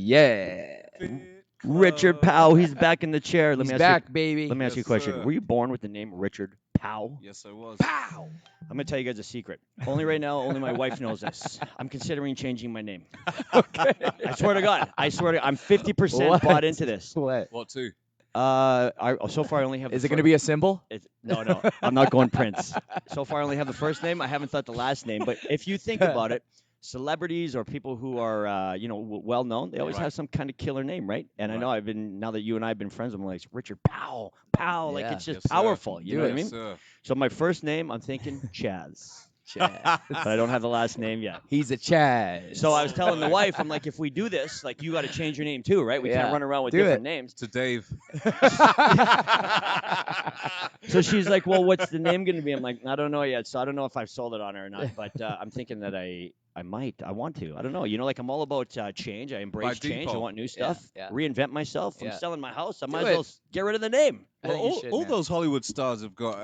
Yeah. Richard Powell, he's back in the chair. He's back, baby. Let me ask you a question. Were you born with the name Richard Powell? Yes, I was. Pow! I'm going to tell you guys a secret. Only right now, only my wife knows this. I'm considering changing my name. Okay. I swear to God. I'm 50% What? bought into this. What? What to? So far I only have. Is it going to be a symbol? No. I'm not going Prince. So far I only have the first name. I haven't thought the last name. But if you think about it, celebrities or people who are well known, they always have some kind of killer name, right? And I know now that you and I have been friends, I'm like Richard Powell, like it's just powerful. You know what I mean? Sir. So my first name, I'm thinking Chaz. But I don't have the last name yet. He's a Chaz. So I was telling the wife, I'm like, if we do this, like, you got to change your name too, right? We can't run around with different names. To Dave. So she's like, well, what's the name going to be? I'm like, I don't know yet. So I don't know if I've sold it on her or not. But I'm thinking that I want to. I don't know. Like I'm all about change. I embrace change. I want new stuff. Reinvent myself. I'm selling my house. I might as well get rid of the name. Well, all those Hollywood stars have got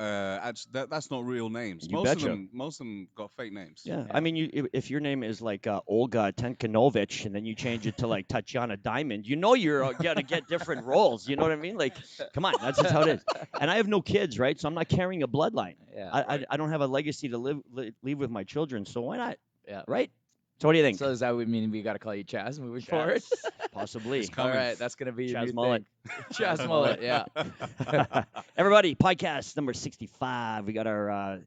that's not real names. Most of them got fake names. Yeah. I mean, if your name is like Olga Tenkanovich, and then you change it to like Tatiana Diamond, you're gonna get different roles. You know what I mean? Like, come on, that's just how it is. And I have no kids, right? So I'm not carrying a bloodline. Yeah. I don't have a legacy to leave with my children. So why not? Yeah. Right. So what do you think? So does that mean we got to call you Chaz moving forward? Possibly. All right, that's gonna be Chaz your Mullet. Chaz Mullet, yeah. Everybody, podcast number 65. We got our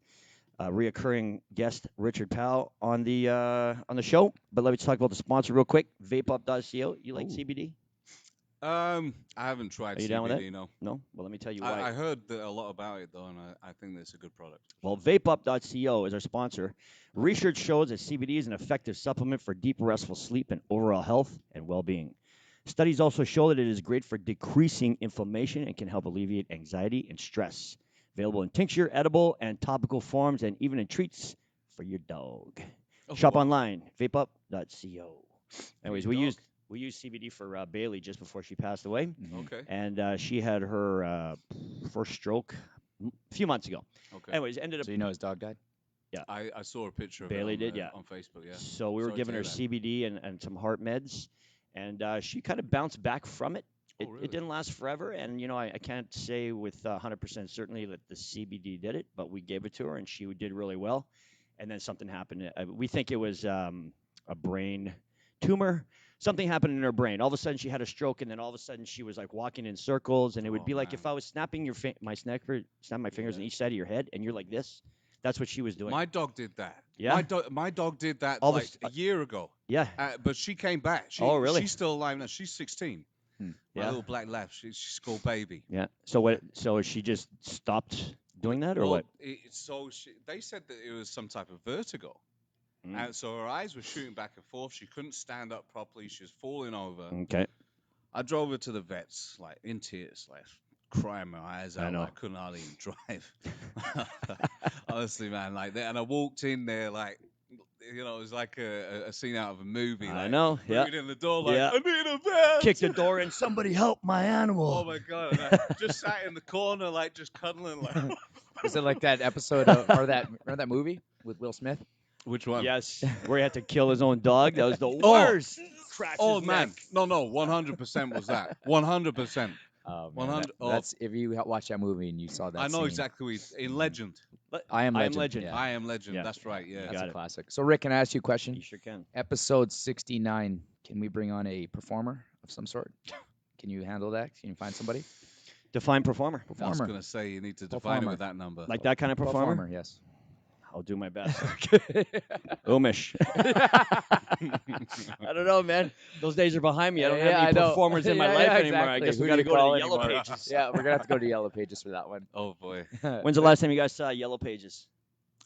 reoccurring guest Richard Powell on the show. But let me talk about the sponsor real quick. VapeUp.co. You like CBD? I haven't tried. Are you CBD, down with it? No. No. Well, let me tell you why. I heard a lot about it though, and I think it's a good product. Well, VapeUp.co is our sponsor. Research shows that CBD is an effective supplement for deep, restful sleep and overall health and well-being. Studies also show that it is great for decreasing inflammation and can help alleviate anxiety and stress. Available in tincture, edible, and topical forms, and even in treats for your dog. Shop online, vapeup.co. Anyways, we used CBD for Bailey just before she passed away. Okay. And she had her first stroke a few months ago. Okay. Anyways, ended up. So his dog died? Yeah. I saw a picture of Bailey it on Facebook, yeah. So we were giving her CBD and some heart meds, and she kind of bounced back from it. It didn't last forever, and I can't say with 100% certainty that the CBD did it, but we gave it to her, and she did really well. And then something happened. We think it was a brain tumor. Something happened in her brain. All of a sudden, she had a stroke, and then all of a sudden, she was like walking in circles, and it would be like if I was snapping snap my fingers on each side of your head, and you're like this. That's what she was doing. My dog did that. Yeah. My dog did that a year ago. Yeah. But she came back. Really? She's still alive now. She's 16. My little black lab. She's called Baby. Yeah. So what? So she just stopped doing that, or what? They said that it was some type of vertigo. And so her eyes were shooting back and forth. She couldn't stand up properly. She was falling over. Okay. I drove her to the vets, like in tears, like crying my eyes out. I couldn't hardly even drive. Honestly, man, like that. And I walked in there, like, it was like a scene out of a movie. Like, I know. Yeah. In the door, like, I need a vet. Kick the door in. Somebody help my animal. Oh my God! And I just sat in the corner, like, just cuddling, like. Was it like that episode remember that movie with Will Smith? Which one? Yes, where he had to kill his own dog. That was the worst. Oh man, no, 100% was that. 100%. Oh, man, that's if you watch that movie and you saw that. I know scene. exactly in Legend. I Am Legend. Yeah. I Am Legend. Yeah. That's right. Yeah, that's a classic. So Rick, can I ask you a question? You sure can. Episode 69. Can we bring on a performer of some sort? Can you handle that? Can you find somebody? Define performer. I was gonna say you need to define it with that number. Like that kind of performer? Yes. I'll do my best. Umish. I don't know, man. Those days are behind me. I don't have any performers in my life anymore. I guess we got to go to the Yellow Pages. Yeah, we're going to have to go to Yellow Pages for that one. Oh, boy. When's the last time you guys saw Yellow Pages?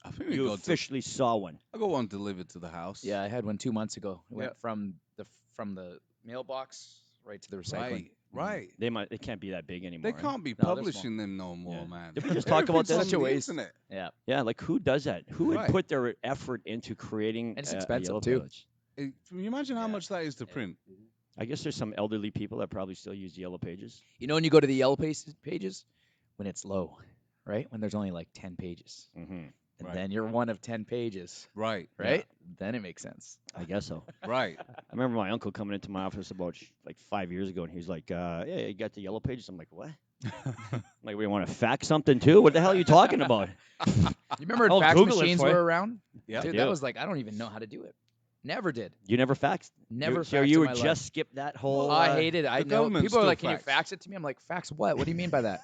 I think you officially saw one. I got one delivered to the house. Yeah, I had one 2 months ago. It went from the mailbox right to the recycling. Right. It can't be that big anymore. They can't be publishing them no more, man. Did we just talk about this? Such a waste. Isn't it? Yeah. Yeah, like who does that? Who would put their effort into creating and it's expensive Yellow too. Page? Can you imagine how much that is to print? I guess there's some elderly people that probably still use Yellow Pages. When you go to the Yellow Pages, when it's low, right? When there's only like 10 pages. Mm-hmm. And then you're one of 10 pages. Right. Right? then it makes sense. I guess so. Right. I remember my uncle coming into my office about like 5 years ago, and he's like, "Yeah, you got the yellow pages." I'm like, "What?" Like, we want to fax something too? What the hell are you talking about? You remember when I'll fax Google it machines for you. were around? Yeah. Dude, that was like, I don't even know how to do it. Never did. You never faxed? Never So faxed you in were my just life. skip that whole. I hated it. I the know government people are still like, "Can you fax. fax it to me?" I'm like, "Fax what? What do you mean by that?"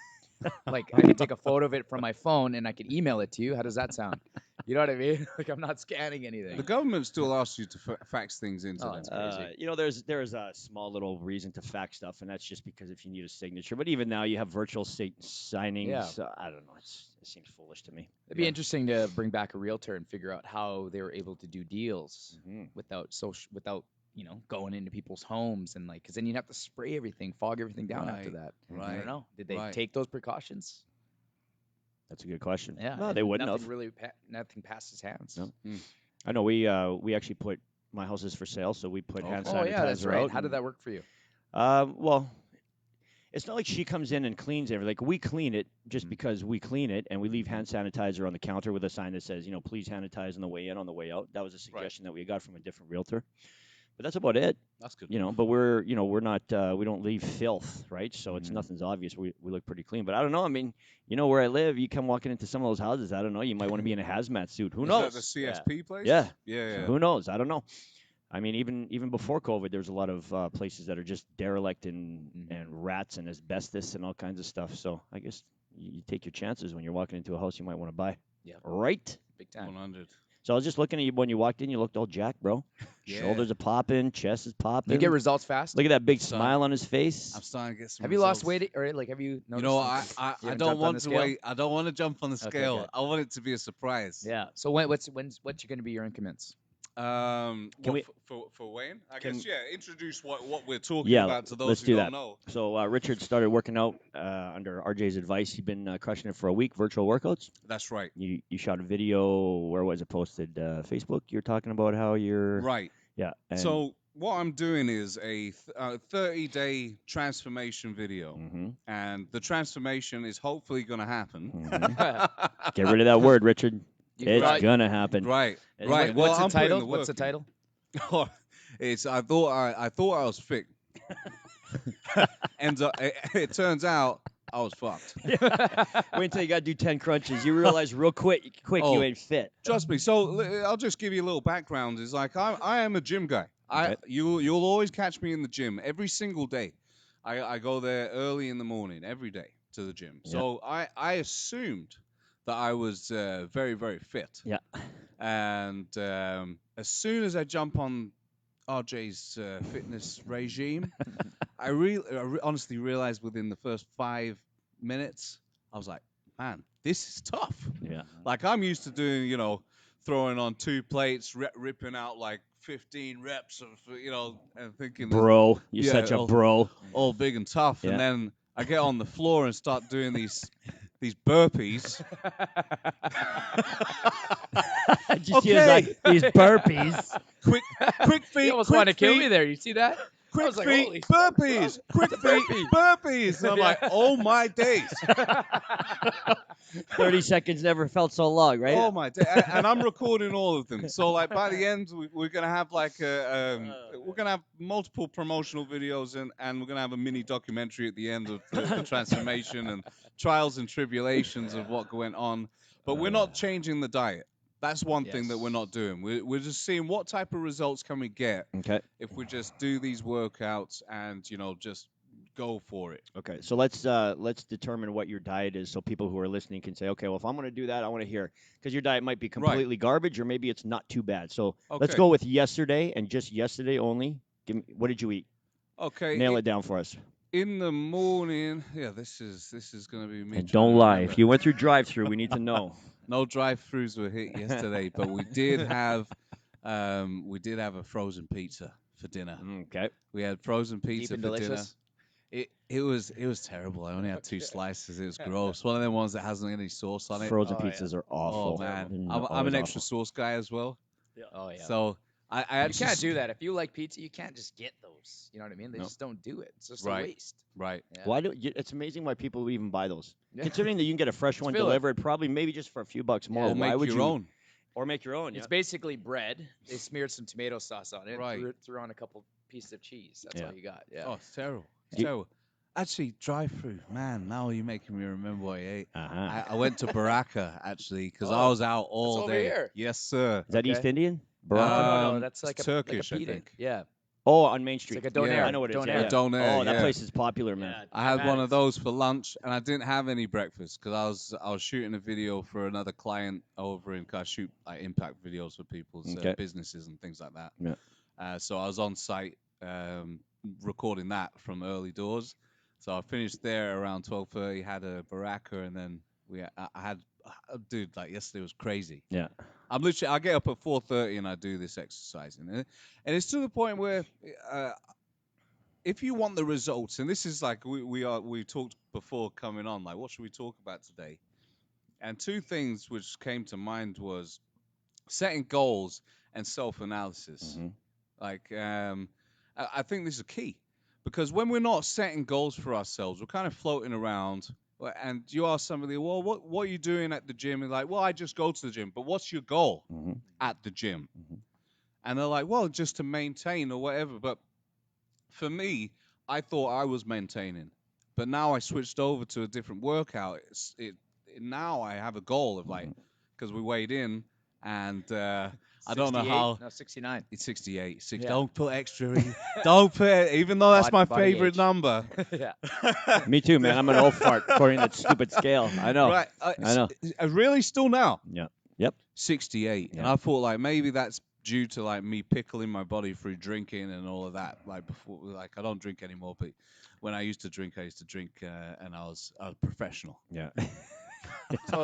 Like, I can take a photo of it from my phone and I can email it to you. How does that sound? You know what I mean? Like, I'm not scanning anything. The government still asks you to fax things into Oh, them. it's crazy. You know, there's a small little reason to fax stuff, and that's just because if you need a signature. But even now, you have virtual signings. Yeah. I don't know. It seems foolish to me. It'd be interesting to bring back a realtor and figure out how they were able to do deals without going into people's homes and because then you'd have to spray everything, fog everything down after that. I Right. don't know. Did they take those precautions? That's a good question. Yeah. No, they wouldn't nothing have. really. Nothing passed his hands. No. I know we actually put my house is for sale, so we put hand sanitizer Oh yeah, that's right. out. How did that work for you? Well, it's not like she comes in and cleans everything. Like, we clean it just because we clean it, and we leave hand sanitizer on the counter with a sign that says, please sanitize on the way in, on the way out. That was a suggestion that we got from a different realtor. But that's about it. That's good. But we're not, we don't leave filth, right? So it's nothing's obvious. We look pretty clean. But I don't know. I mean, where I live, you come walking into some of those houses, I don't know. You might want to be in a hazmat suit. Who knows? Is that the CSP place? Yeah. Yeah. So who knows? I don't know. I mean, even before COVID, there's a lot of places that are just derelict and rats and asbestos and all kinds of stuff. So I guess you take your chances when you're walking into a house you might want to buy. Yeah. Right? Big time. 100. So I was just looking at you when you walked in. You looked all jacked, bro. Yeah. Shoulders are popping, chest is popping. You get results fast. Look at that big smile on his face. I'm starting to get some Have you lost results. weight, or have you noticed? You know, something? I You haven't don't jumped on want the to scale? wait. I don't want to jump on the Okay, scale. okay. I want it to be a surprise. Yeah. So what's going to be your increments? Can we- for Wayne? I Can- guess introduce what we're talking Yeah, about to those let's who do don't that. know. So Richard started working out under RJ's advice. He'd been crushing it for a week, virtual workouts. That's right. You shot a video. Where was it posted? Facebook. You're talking about how you're Right. Yeah. And So what I'm doing is a 30-day transformation video, and the transformation is hopefully going to happen. Get rid of that word, Richard. You It's brought- gonna happen. Right. And Right. What's Well, the I'm putting title? work What's the in. title? It's I thought I was fit. It turns out I was fucked. Wait until you got to do 10 crunches. You realize real quick Oh. you ain't fit. Trust me. So I'll just give you a little background. Is like I am a gym guy. Okay. You'll always catch me in the gym every single day. I go there early in the morning every day to the gym. Yeah. So I assumed that I was very, very fit. Yeah. And as soon as I jump on RJ's fitness regime, I honestly realized within the first 5 minutes, I was like, man, this is tough. Yeah. Like, I'm used to doing, throwing on 2 plates, ripping out like 15 reps of, and thinking, Bro, you're Yeah, such a oh. bro. all big and tough. Yeah. And then I get on the floor and start doing these burpees. Did you see these burpees? Quick feet. You almost quick wanted to kill feet, me there. You see that? Quick was like, feet, holy burpees. Quick feet, burpees. And I'm like, oh my days. 30 seconds never felt so long, right? Oh my day. And I'm recording all of them. So like by the end, we're gonna have like we're gonna have multiple promotional videos and we're gonna have a mini documentary at the end of the transformation and trials and tribulations of what went on. But we're not changing the diet. That's one thing that we're not doing. We're just seeing what type of results can we get Okay. if we just do these workouts and just go for it. Okay. So let's determine what your diet is, so people who are listening can say, okay, well, if I'm going to do that, I want to hear, because your diet might be completely garbage, or maybe it's not too bad. So let's Okay. go with yesterday and just yesterday only. What did you eat? Okay. Nail it down for us. In the morning, this is gonna be me. And trying don't to lie. remember. If you went through drive-through, we need to know. No drive-throughs were hit yesterday, but we did have a frozen pizza for dinner. Okay. We had frozen Deep pizza and for dinner. delicious. It was terrible. I only had 2 slices. It was gross. One of them ones that hasn't any sauce on it. Frozen Oh, yeah. pizzas are awful. Oh man, Mm, I'm always an extra awful. sauce guy as well. Oh yeah. So I you actually can't do that. If you like pizza, you can't just get those. You know what I mean? They No. just don't do it. It's just Right. a waste. Right. Yeah. Why it's amazing why people even buy those. Yeah. Considering that you can get a fresh one fill it. delivered, probably maybe just for a few bucks more. Yeah. Or Why make would your you? own. Or make your own. It's basically bread. They smeared some tomato sauce on it. Right. Threw on a couple pieces of cheese. That's all you got. Yeah. Oh, it's terrible. It's terrible. Actually, drive-through, man. Now you're making me remember what I ate. I went to Baraka actually because I was out all over day. here. Yes, sir. Is that East Indian? No, that's like Turkish, like a I think. Yeah. Oh, on Main Street. It's like a donair. I know what it is. Donair. Yeah. Donair, Oh, that yeah. place is popular, man. Yeah, I had one of those for lunch, and I didn't have any breakfast because I was shooting a video for another client over in. I shoot impact videos for people's businesses and things like that. Yeah. So I was on site recording that from early doors. So I finished there around 12:30. Had a baraka, and then I had dude, like yesterday was crazy. Yeah. I get up at 4:30 and I do this exercising, and it's to the point where if you want the results, and this is like we talked before coming on, like what should we talk about today? And two things which came to mind was setting goals and self-analysis. Mm-hmm. Like I think this is key because when we're not setting goals for ourselves, we're kind of floating around. And you ask somebody, well, what are you doing at the gym? And like, well, I just go to the gym. But what's your goal at the gym? And they're like, well, just to maintain or whatever. But for me, I thought I was maintaining. But now I switched over to a different workout. Now I have a goal of like, because we weighed in and I don't know how. No, 69. It's 68. Yeah. Don't put extra in. Don't put it, even though that's my favorite age. number. Yeah. Me too, man. I'm an old fart according to that stupid scale. I know. Right. I know. Really, still now? Yeah. Yep. 68. Yeah. And I thought like maybe that's due to like me pickling my body through drinking and all of that. Like before, like I don't drink anymore, but when I used to drink, and I was professional. Yeah.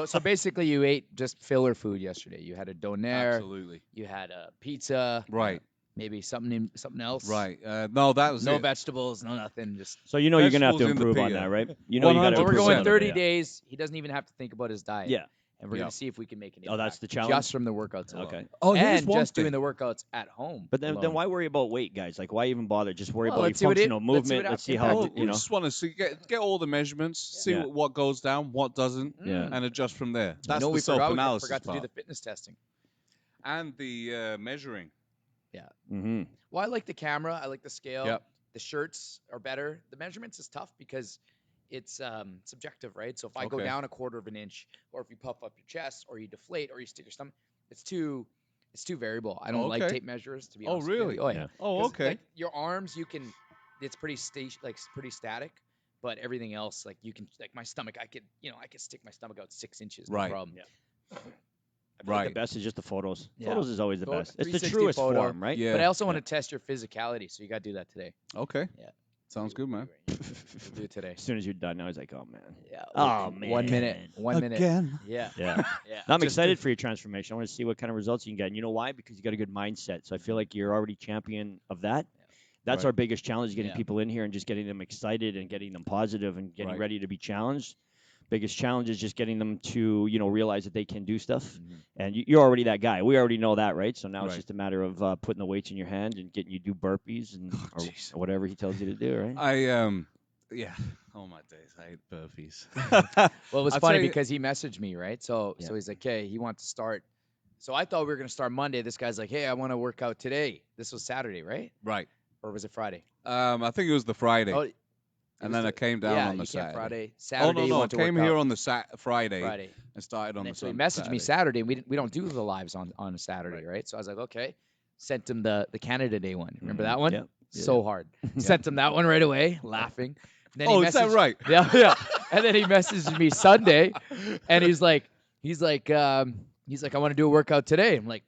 So basically, you ate just filler food yesterday. You had a donair. Absolutely. You had a pizza. Right. Maybe something else. Right. No, that was no it. vegetables, no nothing. Just So you know you're gonna have to Vegetables in the improve on pita. that, right? You know you got to. Well, we're improve going on 30 it, days. He doesn't even have to think about his diet. Yeah. And we're going to see if we can make an Oh, that's impact the challenge? just from the workouts alone. Okay. Oh, here's and one just thing. doing the workouts at home. But then alone. why worry about weight, guys? Like, why even bother? Just worry Well, about your let's see what it- functional let's see movement. what Let's see happens. how Oh, we just want to see get all the measurements, see Yeah. what goes down, what doesn't, Yeah. and adjust from there. I That's know the we self-analysis forgot to do part. the fitness testing. And the measuring. Mm-hmm. Well, I like the camera. I like the scale. Yep. The shirts are better. The measurements is tough because it's subjective, right? So if I go Okay. down a quarter of an inch, or if you puff up your chest, or you deflate, or you stick your stomach, it's too variable. I don't like Okay. tape measures, to be Oh, honest with you. really? Oh yeah. Yeah. Oh, 'Cause, okay. like, your arms, it's pretty pretty static. But everything else, like you can, like my stomach, I could stick my stomach out 6 inches. No Right. problem. Yeah. I feel like Right. the best is just the photos. Yeah. Photos is always the best. It's the 360 truest photo. form, right? Yeah. But I also want to test your physicality, so you got to do that today. Okay. Yeah. Sounds good, man. We'll do it today. As soon as you're done, I was like, oh man. Yeah. Oh man. 1 minute. 1 minute. Again. Yeah. Yeah. Yeah. No, I'm Just excited for your transformation. I want to see what kind of results you can get. And you know why? Because you got a good mindset. So I feel like you're already champion of that. That's Right. our biggest challenge, getting Yeah. people in here and just getting them excited and getting them positive and getting Right. ready to be challenged. Biggest challenge is just getting them to, realize that they can do stuff. Mhm. And you're already that guy. We already know that, right? So now it's Right. just a matter of putting the weights in your hand and getting you to do burpees and jeez. or whatever he tells you to do, right? Yeah. Oh my days, I hate burpees. Well, it was I'll funny tell you- because he messaged me, right? So Yeah. so he's like, "Okay, he wants to start." So I thought we were gonna start Monday. This guy's like, "Hey, I want to work out today." This was Saturday, right? Right. Or was it Friday? I think it was the Friday, Oh, it and was then the- I came down yeah, on the you came Saturday. Friday. Oh Saturday, no, you no, I went to came work here out. on the Friday Friday. and started on And the then, so he Sunday. messaged me Saturday. And we don't do the lives on a Saturday, right? So I was like, okay. Sent him the Canada Day one. Remember that one? Yeah. So hard. Sent him that one right away, laughing. Then he Oh, is that messaged- right? Yeah, yeah. And then he messaged me Sunday, and he's like, I want to do a workout today. I'm like,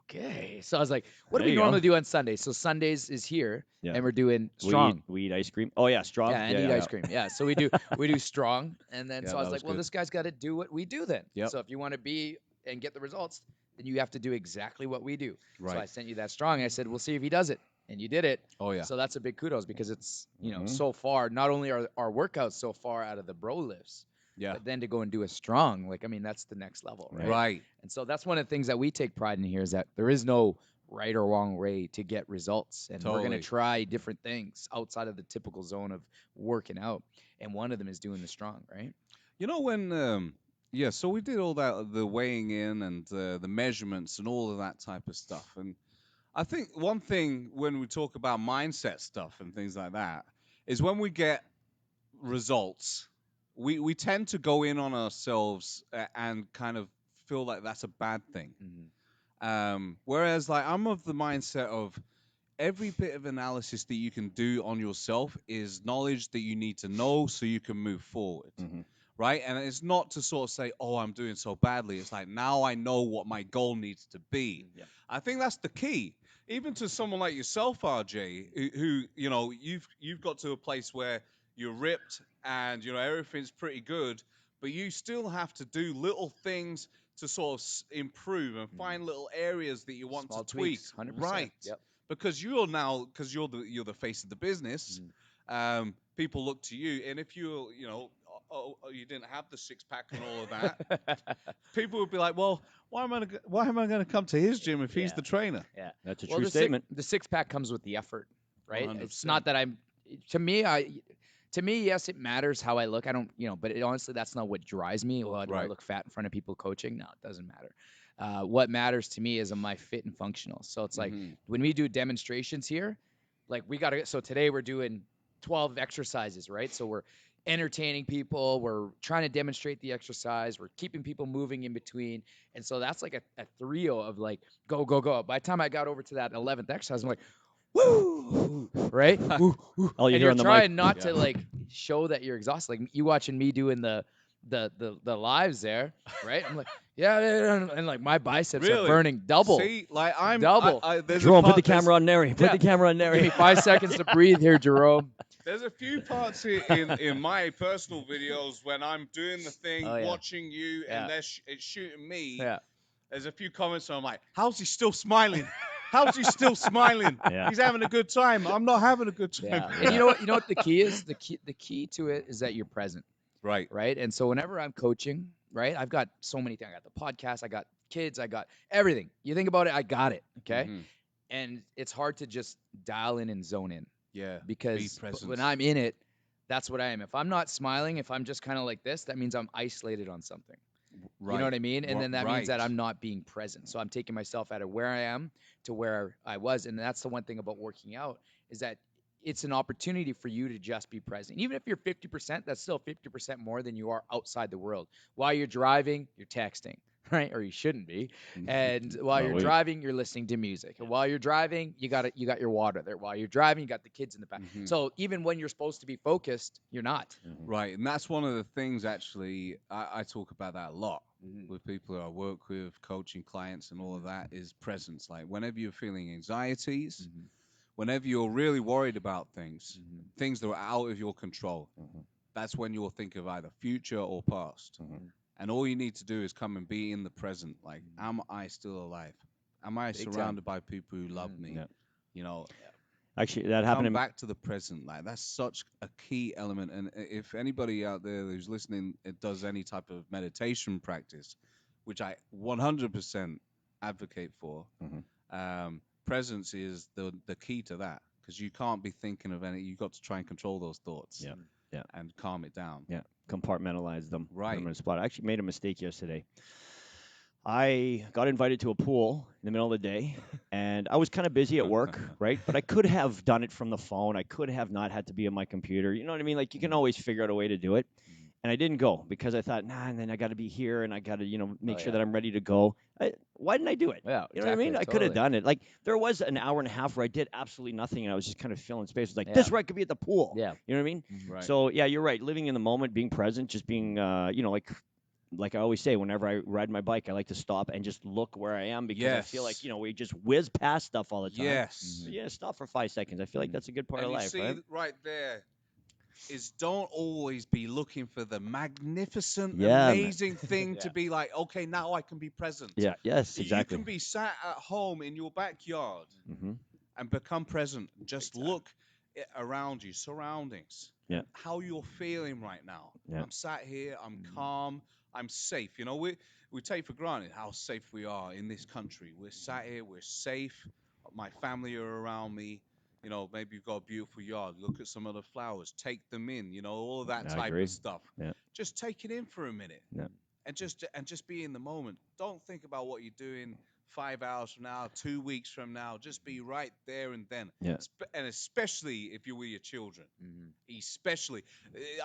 okay. So I was like, what do There we you go. normally do on Sundays? So Sundays is here, Yeah. and we're doing strong. We eat ice cream. Oh yeah, strong. Yeah, and eat ice cream. Yeah, so we do strong, and then Yeah, so I was that like, was well, good. this guy's got to do what we do then. Yep. So if you want to be and get the results, then you have to do exactly what we do. So I Right. sent you that strong. I said, we'll see if he does it, and you did it. Oh yeah. So that's a big kudos because it's Mhm. so far. Not only are our workouts so far out of the bro lifts, Yeah. but then to go and do a strong, that's the next level, right? Right. And so that's one of the things that we take pride in here is that there is no right or wrong way to get results. And we're going Totally. to try different things outside of the typical zone of working out. And one of them is doing the strong, right? You know when Yeah, so we did all that, the weighing in and the measurements and all of that type of stuff. And I think one thing when we talk about mindset stuff and things like that is when we get results, we tend to go in on ourselves and kind of feel like that's a bad thing. Whereas, like, I'm of the mindset of every bit of analysis that you can do on yourself is knowledge that you need to know so you can move forward. Right? And it's not to sort of say, oh, I'm doing so badly. It's like, now I know what my goal needs to be. I think that's the key. Even to someone like yourself, RJ, who you know, you've got to a place where you're ripped and, you know, everything's pretty good, but you still have to do little things to sort of improve and find little areas that you want Small to tweak. tweaks, 100%. Right. Yep. Because you're the face of the business. People look to you, and if you didn't have the six pack and all of that, people would be like, well, why am I going to come to his gym if he's the trainer? Yeah, that's a true statement. The six pack comes with the effort, right? 100%. It's not that to me, yes, it matters how I look. I don't, but honestly, that's not what drives me. Well, do I look fat in front of people coaching? No, it doesn't matter. What matters to me is, am I fit and functional? So it's like when we do demonstrations here, like so today we're doing 12 exercises, right? So we're entertaining people. We're trying to demonstrate the exercise. We're keeping people moving in between. And so that's like a trio of like, go, go, go. By the time I got over to that 11th exercise, I'm like, woo, right? Woo, woo. Oh, And you're trying not to like show that you're exhausted. Like you watching me doing the lives there, right? I'm like, and like my biceps are burning double. See, like I'm double. Jerome, put the camera on Neri. Put the camera on Neri. Give me 5 seconds to breathe here, Jerome. There's a few parts in my personal videos when I'm doing the thing, watching you, and it's shooting me. Yeah. There's a few comments, and I'm like, how's he still smiling? How's he still smiling? He's having a good time. I'm not having a good time. Yeah. And you know what the key is? The key to it is that you're present. Right. Right. And so whenever I'm coaching, right, I've got so many things. I got the podcast, I got kids, I got everything. You think about it, I got it. Okay. And it's hard to just dial in and zone in. Yeah. Because when I'm in it, that's what I am. If I'm not smiling, if I'm just kind of like this, that means I'm isolated on something. Right. You know what I mean? And then that means that I'm not being present. So I'm taking myself out of where I am to where I was. And that's the one thing about working out is that it's an opportunity for you to just be present. Even if you're 50%, that's still 50% more than you are outside the world. While you're driving, you're texting, right? Or you shouldn't be. And while you're driving, you're listening to music. And while you're driving, you got your water there. While you're driving, you got the kids in the back. So even when you're supposed to be focused, you're not. Right. And that's one of the things, actually, I talk about that a lot with people who I work with, coaching clients and all of that, is presence. Like whenever you're feeling anxieties, whenever you're really worried about things, things that are out of your control, that's when you'll think of either future or past. And all you need to do is come and be in the present. Like, am I still alive? Am I surrounded by people who love me? You know, actually, that happened. Come back to the present. Like, that's such a key element. And if anybody out there who's listening does any type of meditation practice, which I 100% advocate for, presence is the key to that, because you can't be thinking of any. You've got to try and control those thoughts. And calm it down. Compartmentalize them. Right. Put them in a spot. I actually made a mistake yesterday. I got invited to a pool in the middle of the day, and I was kind of busy at work, right? But I could have done it from the phone. I could have not had to be on my computer. You know what I mean? Like, you can always figure out a way to do it. And I didn't go because I thought, and then I got to be here, and I got to, make sure that I'm ready to go. Why didn't I do it? Yeah, you know what I mean? I could have done it. Like, there was an hour and a half where I did absolutely nothing, and I was just kind of filling space. It was like, this right could be at the pool. Yeah. You know what I mean? Right. So, yeah, you're right. Living in the moment, being present, just being, like I always say, whenever I ride my bike, I like to stop and just look where I am, because I feel like, we just whiz past stuff all the time. Yes. But stop for 5 seconds. I feel like that's a good part of life, right? Right there is, don't always be looking for the magnificent, amazing thing to be like, okay, now I can be present. Yeah, yes, exactly. You can be sat at home in your backyard and become present. Just look around you, surroundings. Yeah. How you're feeling right now. Yeah. I'm sat here, I'm calm, I'm safe. We take for granted how safe we are in this country. We're sat here, we're safe. My family are around me. Maybe you've got a beautiful yard. Look at some of the flowers. Take them in. All of that type of stuff. Yeah. Just take it in for a minute. Yeah. and just be in the moment. Don't think about what you're doing 5 hours from now, 2 weeks from now. Just be right there and then. Yeah. And especially if you're with your children. Especially,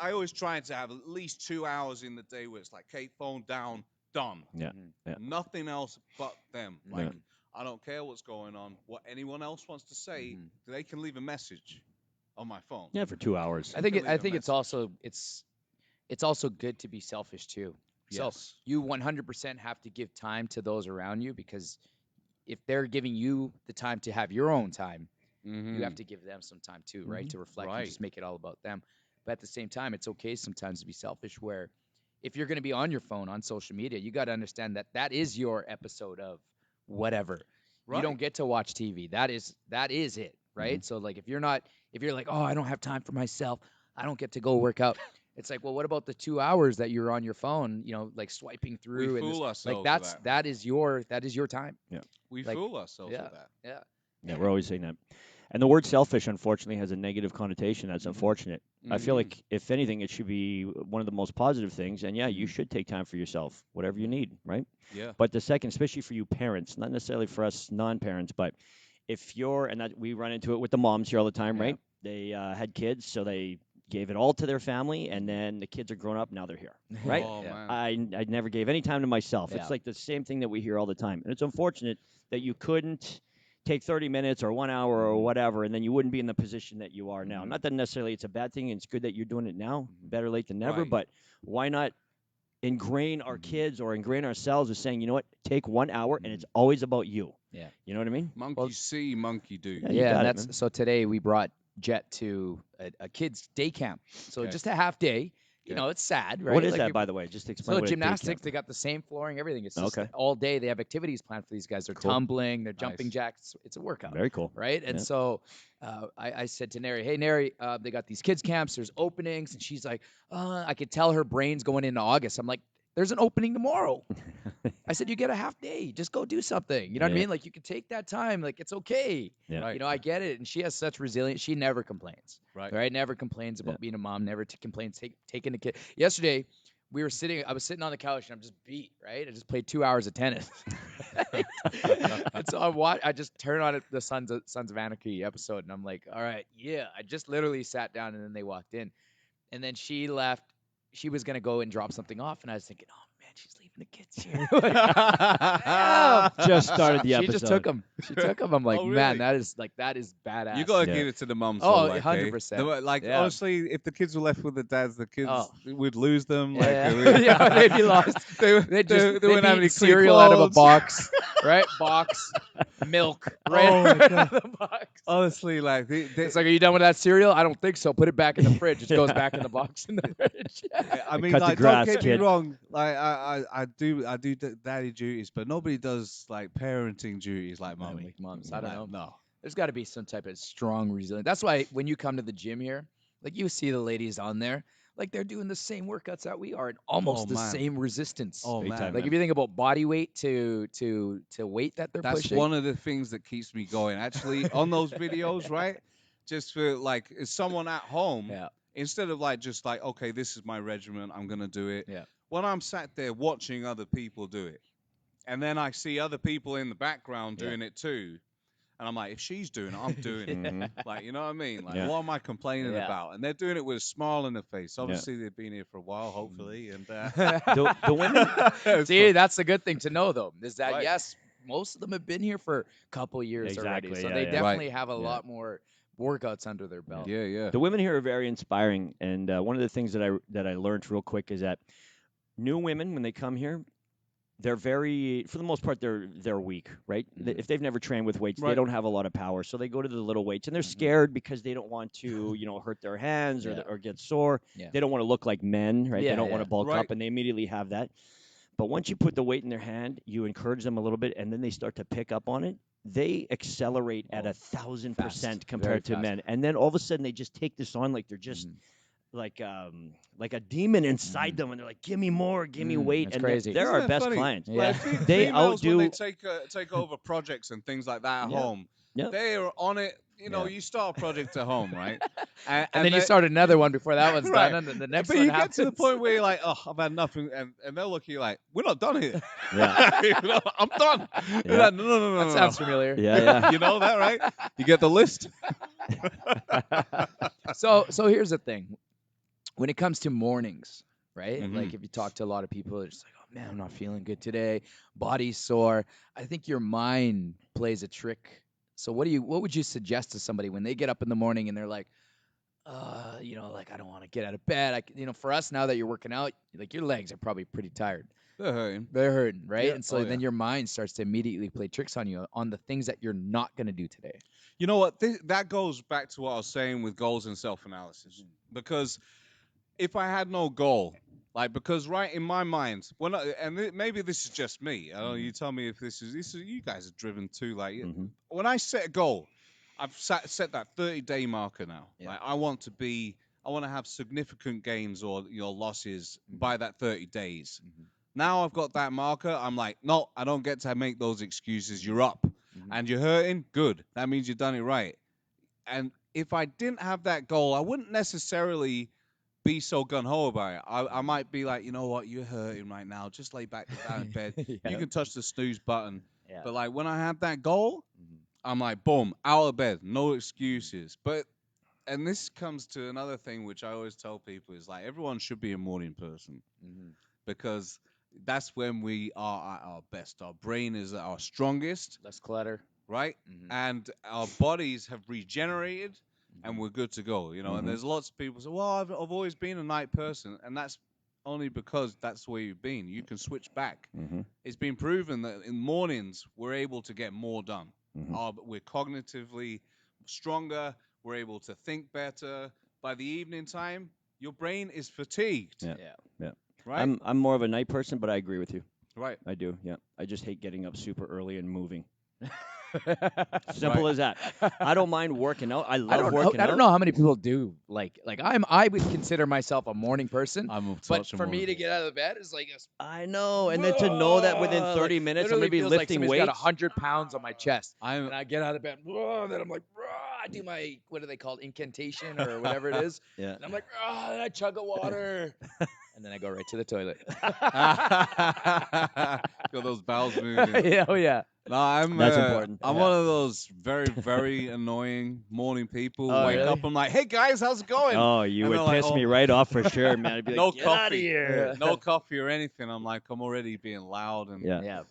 I always try to have at least 2 hours in the day where it's like, okay, phone down, done. Yeah. Nothing else but them. Like, I don't care what's going on. What anyone else wants to say, they can leave a message on my phone. Yeah, for 2 hours. I think it's also good to be selfish too. So you 100% have to give time to those around you, because if they're giving you the time to have your own time, you have to give them some time too, right? To reflect and just make it all about them. But at the same time, it's okay sometimes to be selfish, where if you're going to be on your phone, on social media, you got to understand that that is your episode of whatever. Right. You don't get to watch TV. That is it, right? So like if you're like, oh, I don't have time for myself, I don't get to go work out. It's like, well, what about the 2 hours that you're on your phone, like swiping through? We fool ourselves. Like that is your time. Yeah. We fool ourselves with that. Yeah, we're always saying that. And the word selfish, unfortunately, has a negative connotation. That's unfortunate. I feel like, if anything, it should be one of the most positive things. And, you should take time for yourself, whatever you need, right? Yeah. But the second, especially for you parents, not necessarily for us non-parents, but if you're, and that we run into it with the moms here all the time, right? They had kids, so they gave it all to their family, and then the kids are grown up, now they're here, right? Oh, man. I never gave any time to myself. It's like the same thing that we hear all the time. And it's unfortunate that you couldn't take 30 minutes or 1 hour or whatever, and then you wouldn't be in the position that you are now. Not that necessarily it's a bad thing. It's good that you're doing it now. Better late than never. Right. But why not ingrain our kids or ingrain ourselves as saying, you know what, take 1 hour, and it's always about you. Yeah. You know what I mean? Monkey see, monkey do. Yeah, so today we brought Jet to a kids' day camp. So just a half day. You know, it's sad, right? What is that, by the way? Just explain. So gymnastics, they got the same flooring, everything. It's just all day. They have activities planned for these guys. They're tumbling, they're jumping jacks. It's a workout. Very cool. Right? And so I said to Neri, hey, Neri, they got these kids camps. There's openings. And she's like, I could tell her brain's going into August. I'm like, there's an opening tomorrow. I said, you get a half day. Just go do something. You know what I mean? Like, you can take that time. Like, it's okay. Yeah. Right. I get it. And she has such resilience. She never complains. Right? Never complains about being a mom. Never complains taking the kid. Yesterday, I was sitting on the couch, and I'm just beat, right? I just played 2 hours of tennis. And so I just turned on the Sons of Anarchy episode, and I'm like, all right, yeah. I just literally sat down, and then they walked in. And then she left. She was going to go and drop something off, and I was thinking, oh, man, she's leaving the kids here. Just started the episode. She just took them. I'm like, man, that is badass. You got to give it to the moms. Oh, 100%. Honestly, if the kids were left with the dads, the kids would lose them. They'd be lost. They wouldn't have any cereal out of a box, right? Box, milk, right? Oh, my God. The box. Honestly, it's like, are you done with that cereal? I don't think so. Put it back in the fridge. It goes back in the box in the fridge. I mean, don't get me wrong. I do daddy duties, but nobody does parenting duties like mommy. Moms. I don't know. No. There's got to be some type of strong resilience. That's why when you come to the gym here, you see the ladies on there, they're doing the same workouts that we are, and almost the same resistance. Oh, man. If you think about body weight to weight that they're pushing. That's one of the things that keeps me going. Actually, on those videos, right? Just for is someone at home. Yeah. Instead of okay, this is my regimen, I'm going to do it. Yeah. When I'm sat there watching other people do it, and then I see other people in the background doing it too, and I'm like, if she's doing it, I'm doing it. You know what I mean? What am I complaining about? And they're doing it with a smile on their face. Obviously, they've been here for a while, hopefully. And the women... See, that's a good thing to know, though, is that, yes, most of them have been here for a couple of years already. So they definitely have a lot more workouts under their belt. Yeah. The women here are very inspiring, and one of the things that I learned real quick is that new women, when they come here, they're very, for the most part, they're weak, right? If they've never trained with weights, they don't have a lot of power, so they go to the little weights, and they're scared because they don't want to, hurt their hands or get sore. Yeah. They don't want to look like men, right? They don't want to bulk up, and they immediately have that. But once you put the weight in their hand, you encourage them a little bit, and then they start to pick up on it. They accelerate at 1,000% compared to men, and then all of a sudden they just take this on like they're just like a demon inside them, and they're like, "Give me more, give me weight." That's and crazy. They're our best clients. Yeah. They outdo. When they take over projects and things like that at home. Yep. They are on it you know, you start a project at home, right? And then you start another one before that one's right. done, and then the next but one you happens. get to the point where you're like, oh, I've had nothing, and they'll look at you like, we're not done here. Yeah. You know, I'm done. Yeah. Like, no. That sounds familiar. Yeah. You know that, right? You get the list. So here's the thing. When it comes to mornings, right? Mhm. Like if you talk to a lot of people, it's just like, oh man, I'm not feeling good today. Body's sore. I think your mind plays a trick. So what would you suggest to somebody when they get up in the morning and they're like, like I don't want to get out of bed. For us now that you're working out, like your legs are probably pretty tired. They're hurting. They're hurting, right? Yeah. And so then your mind starts to immediately play tricks on you on the things that you're not going to do today. You know what? That goes back to what I was saying with goals and self-analysis. Because if I had no goal, because right in my mind, maybe this is just me. I don't know, you tell me if this is you guys are driven too. When I set a goal, I've set that 30-day marker now. Yeah. Like I want to have significant gains or losses by that 30 days. Mm-hmm. Now I've got that marker. I'm like, no, I don't get to make those excuses. You're up and you're hurting. Good. That means you've done it right. And if I didn't have that goal, I wouldn't necessarily be so gung-ho about it. I might be like, you know what, you're hurting right now. Just lay back down in bed. Yeah. You can touch the snooze button. Yeah. But like when I have that goal, I'm like, boom, out of bed, no excuses. And this comes to another thing which I always tell people is like everyone should be a morning person because that's when we are at our best. Our brain is at our strongest. Less clutter. Right? And our bodies have regenerated and we're good to go, and there's lots of people say, well, I've always been a night person, and that's only because that's where you've been. You can switch back. It's been proven that in mornings we're able to get more done. We're cognitively stronger. We're able to think better. By the evening time, your brain is fatigued. Yeah. Right? I'm more of a night person, but I agree with you. Right. I do. Yeah. I just hate getting up super early and moving. Simple as that. I don't mind working out. I love working out. I don't know how many people do. I would consider myself a morning person. But for me to get out of the bed is like I know, and then to know that within 30 minutes I'm gonna be lifting weights. Got 100 pounds on my chest, and I get out of bed. Then I'm like, I do my what are they called, incantation or whatever it is. Yeah. And I'm like, then I chug a water. And then I go right to the toilet. Got those bowels moving. Yeah, oh yeah. No, that's important. I'm one of those very, very annoying morning people. Wake really? up, I'm like, hey guys, how's it going? Oh, you would piss me right off for sure, man. I'd be no like, get out of here. No coffee or anything. I'm like, I'm already being loud and Yeah.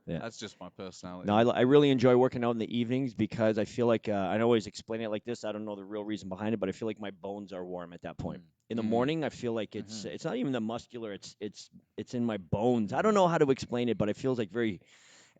That's just my personality. No, I really enjoy working out in the evenings because I feel like I always explain it like this. I don't know the real reason behind it, but I feel like my bones are warm at that point. In the morning, I feel like it's not even the muscular. It's in my bones. I don't know how to explain it, but it feels like very.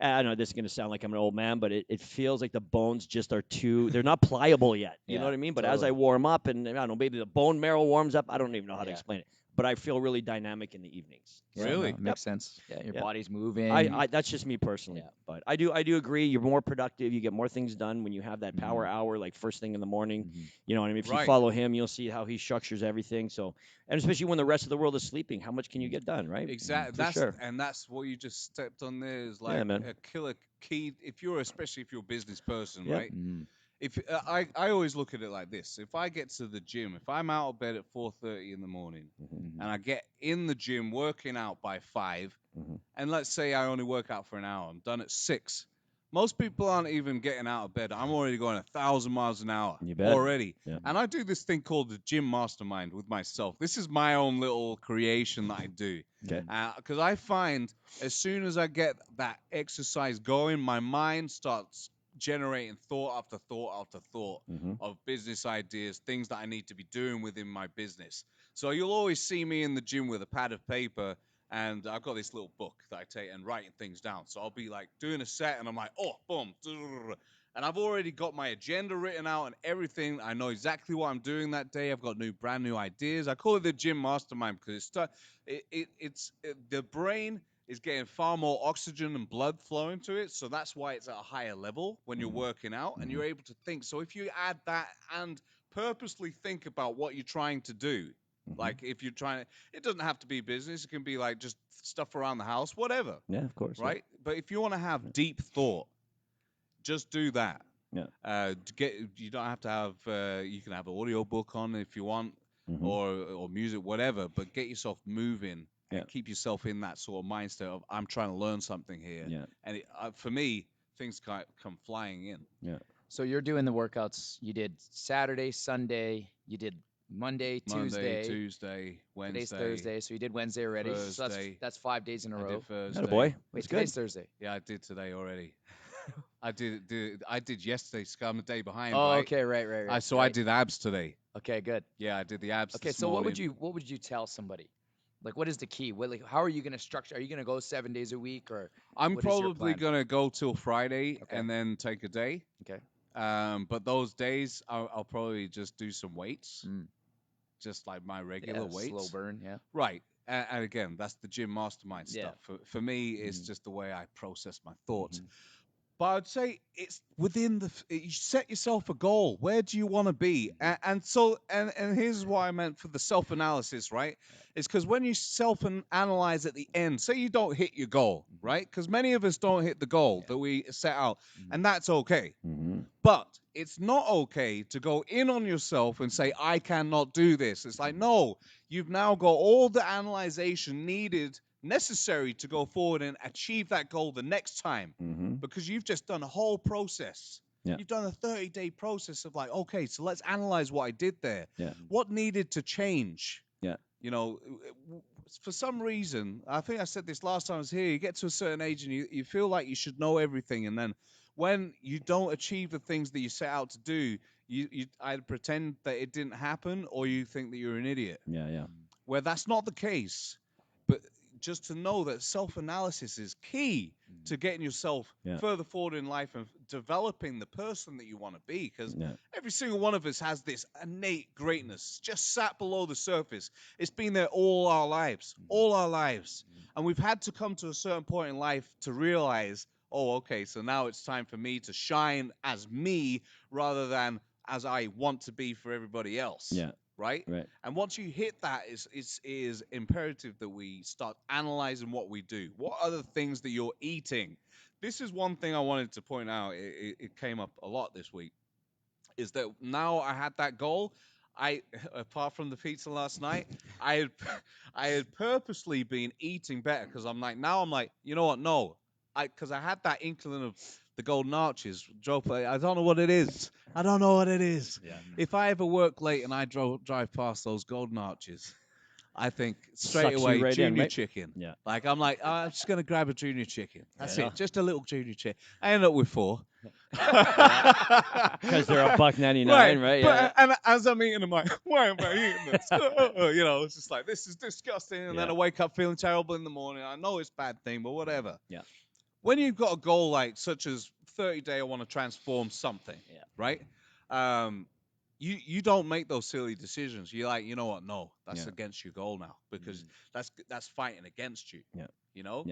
I know this is going to sound like I'm an old man, but it feels like the bones just are they're not pliable yet. You know what I mean? But as I warm up and I don't know, maybe the bone marrow warms up. I don't even know how to explain it. But I feel really dynamic in the evenings. Really? No, makes sense. Yeah, your body's moving. That's just me personally. Yeah. But I do agree. You're more productive. You get more things done when you have that power hour, like first thing in the morning. You know what I mean? If you follow him, you'll see how he structures everything. So, and especially when the rest of the world is sleeping, how much can you get done, right? Exactly. And that's what you just stepped on there is like a killer key. Especially if you're a business person, right? If I always look at it like this: if I get to the gym, if I'm out of bed at 4:30 in the morning, and I get in the gym working out by 5, and let's say I only work out for an hour, I'm done at 6. Most people aren't even getting out of bed. I'm already going 1,000 miles an hour already, and I do this thing called the gym mastermind with myself. This is my own little creation that I do, because I find as soon as I get that exercise going, my mind starts generating thought after thought after thought of business ideas, things that I need to be doing within my business. So you'll always see me in the gym with a pad of paper, and I've got this little book that I take and writing things down. So I'll be like doing a set, and I'm like, oh, boom, and I've already got my agenda written out and everything. I know exactly what I'm doing that day. I've got brand new ideas. I call it the gym mastermind because it's the brain is getting far more oxygen and blood flowing to it. So that's why it's at a higher level when you're working out and you're able to think. So if you add that and purposely think about what you're trying to do, like if you're trying to, it doesn't have to be business. It can be like just stuff around the house, whatever. Yeah, of course. Right. But if you want to have deep thought, just do that. Yeah. You don't have to have. You can have an audio book on if you want, Mm-hmm. or music, whatever. But get yourself moving Yeah. and keep yourself in that sort of mindset of I'm trying to learn something here. Yeah. And for me, things come flying in. Yeah. So you're doing the workouts. You did Saturday, Sunday. You did Monday, Tuesday, Wednesday. Today's Thursday, so you did Wednesday already. Thursday. So that's 5 days in a row. I did Thursday. Atta boy. Wait, That's today's good. Thursday. Yeah, I did today already. I did yesterday, so I'm a day behind. Oh, right? okay, right. I did abs today. Okay, good. Yeah, I did the abs. Okay, this so morning. what would you tell somebody? Like, what is the key? How are you going to structure? Are you going to go 7 days a week, or I'm what is your probably plan? gonna go till Friday Okay. and then take a day. Okay. But those days I'll probably just do some weights, just like my regular weights. Slow burn, yeah. Right. And again, that's the gym mastermind Yeah. stuff. For me, it's just the way I process my thoughts. But I'd say it's within you set yourself a goal. Where do you want to be? And here's what I meant for the self-analysis, right? It's because when you self-analyze at the end, say you don't hit your goal, right? Because many of us don't hit the goal that we set out, and that's okay. Mm-hmm. But it's not okay to go in on yourself and say, I cannot do this. It's like, no, you've now got all the analyzation necessary to go forward and achieve that goal the next time, because you've just done a whole process. Yeah. You've done a 30-day process of like, okay, so let's analyze what I did there. Yeah. What needed to change? Yeah. You know, for some reason, I think I said this last time I was here, you get to a certain age and you feel like you should know everything. And then when you don't achieve the things that you set out to do, you either pretend that it didn't happen or you think that you're an idiot. Yeah. Where that's not the case. But just to know that self-analysis is key to getting yourself further forward in life and developing the person that you want to be. Because every single one of us has this innate greatness just sat below the surface. It's been there all our lives. And we've had to come to a certain point in life to realize, oh, okay, so now it's time for me to shine as me rather than as I want to be for everybody else. Yeah. Right? And once you hit that, it is imperative that we start analyzing what we do. What are the things that you're eating? This is one thing I wanted to point out. It came up a lot this week, is that now I had that goal. Apart from the pizza last night, I had purposely been eating better because I'm like, you know what? No, because I had that inkling of the golden arches. I don't know what it is. Yeah. If I ever work late and I drive past those golden arches, I think straight Sucks away you right junior in, chicken. Yeah. Like I'm like, I'm just gonna grab a junior chicken. That's it, just a little junior chicken. I end up with 4. Because they're $1.99, right? Yeah. And as I'm eating, I'm like, why am I eating this? It's just like, this is disgusting. And then I wake up feeling terrible in the morning. I know it's a bad thing, but whatever. Yeah. When you've got a goal like such as 30-day, I want to transform something, right? You don't make those silly decisions. You're like, you know what? No, that's against your goal now because that's fighting against you. Yeah. You know?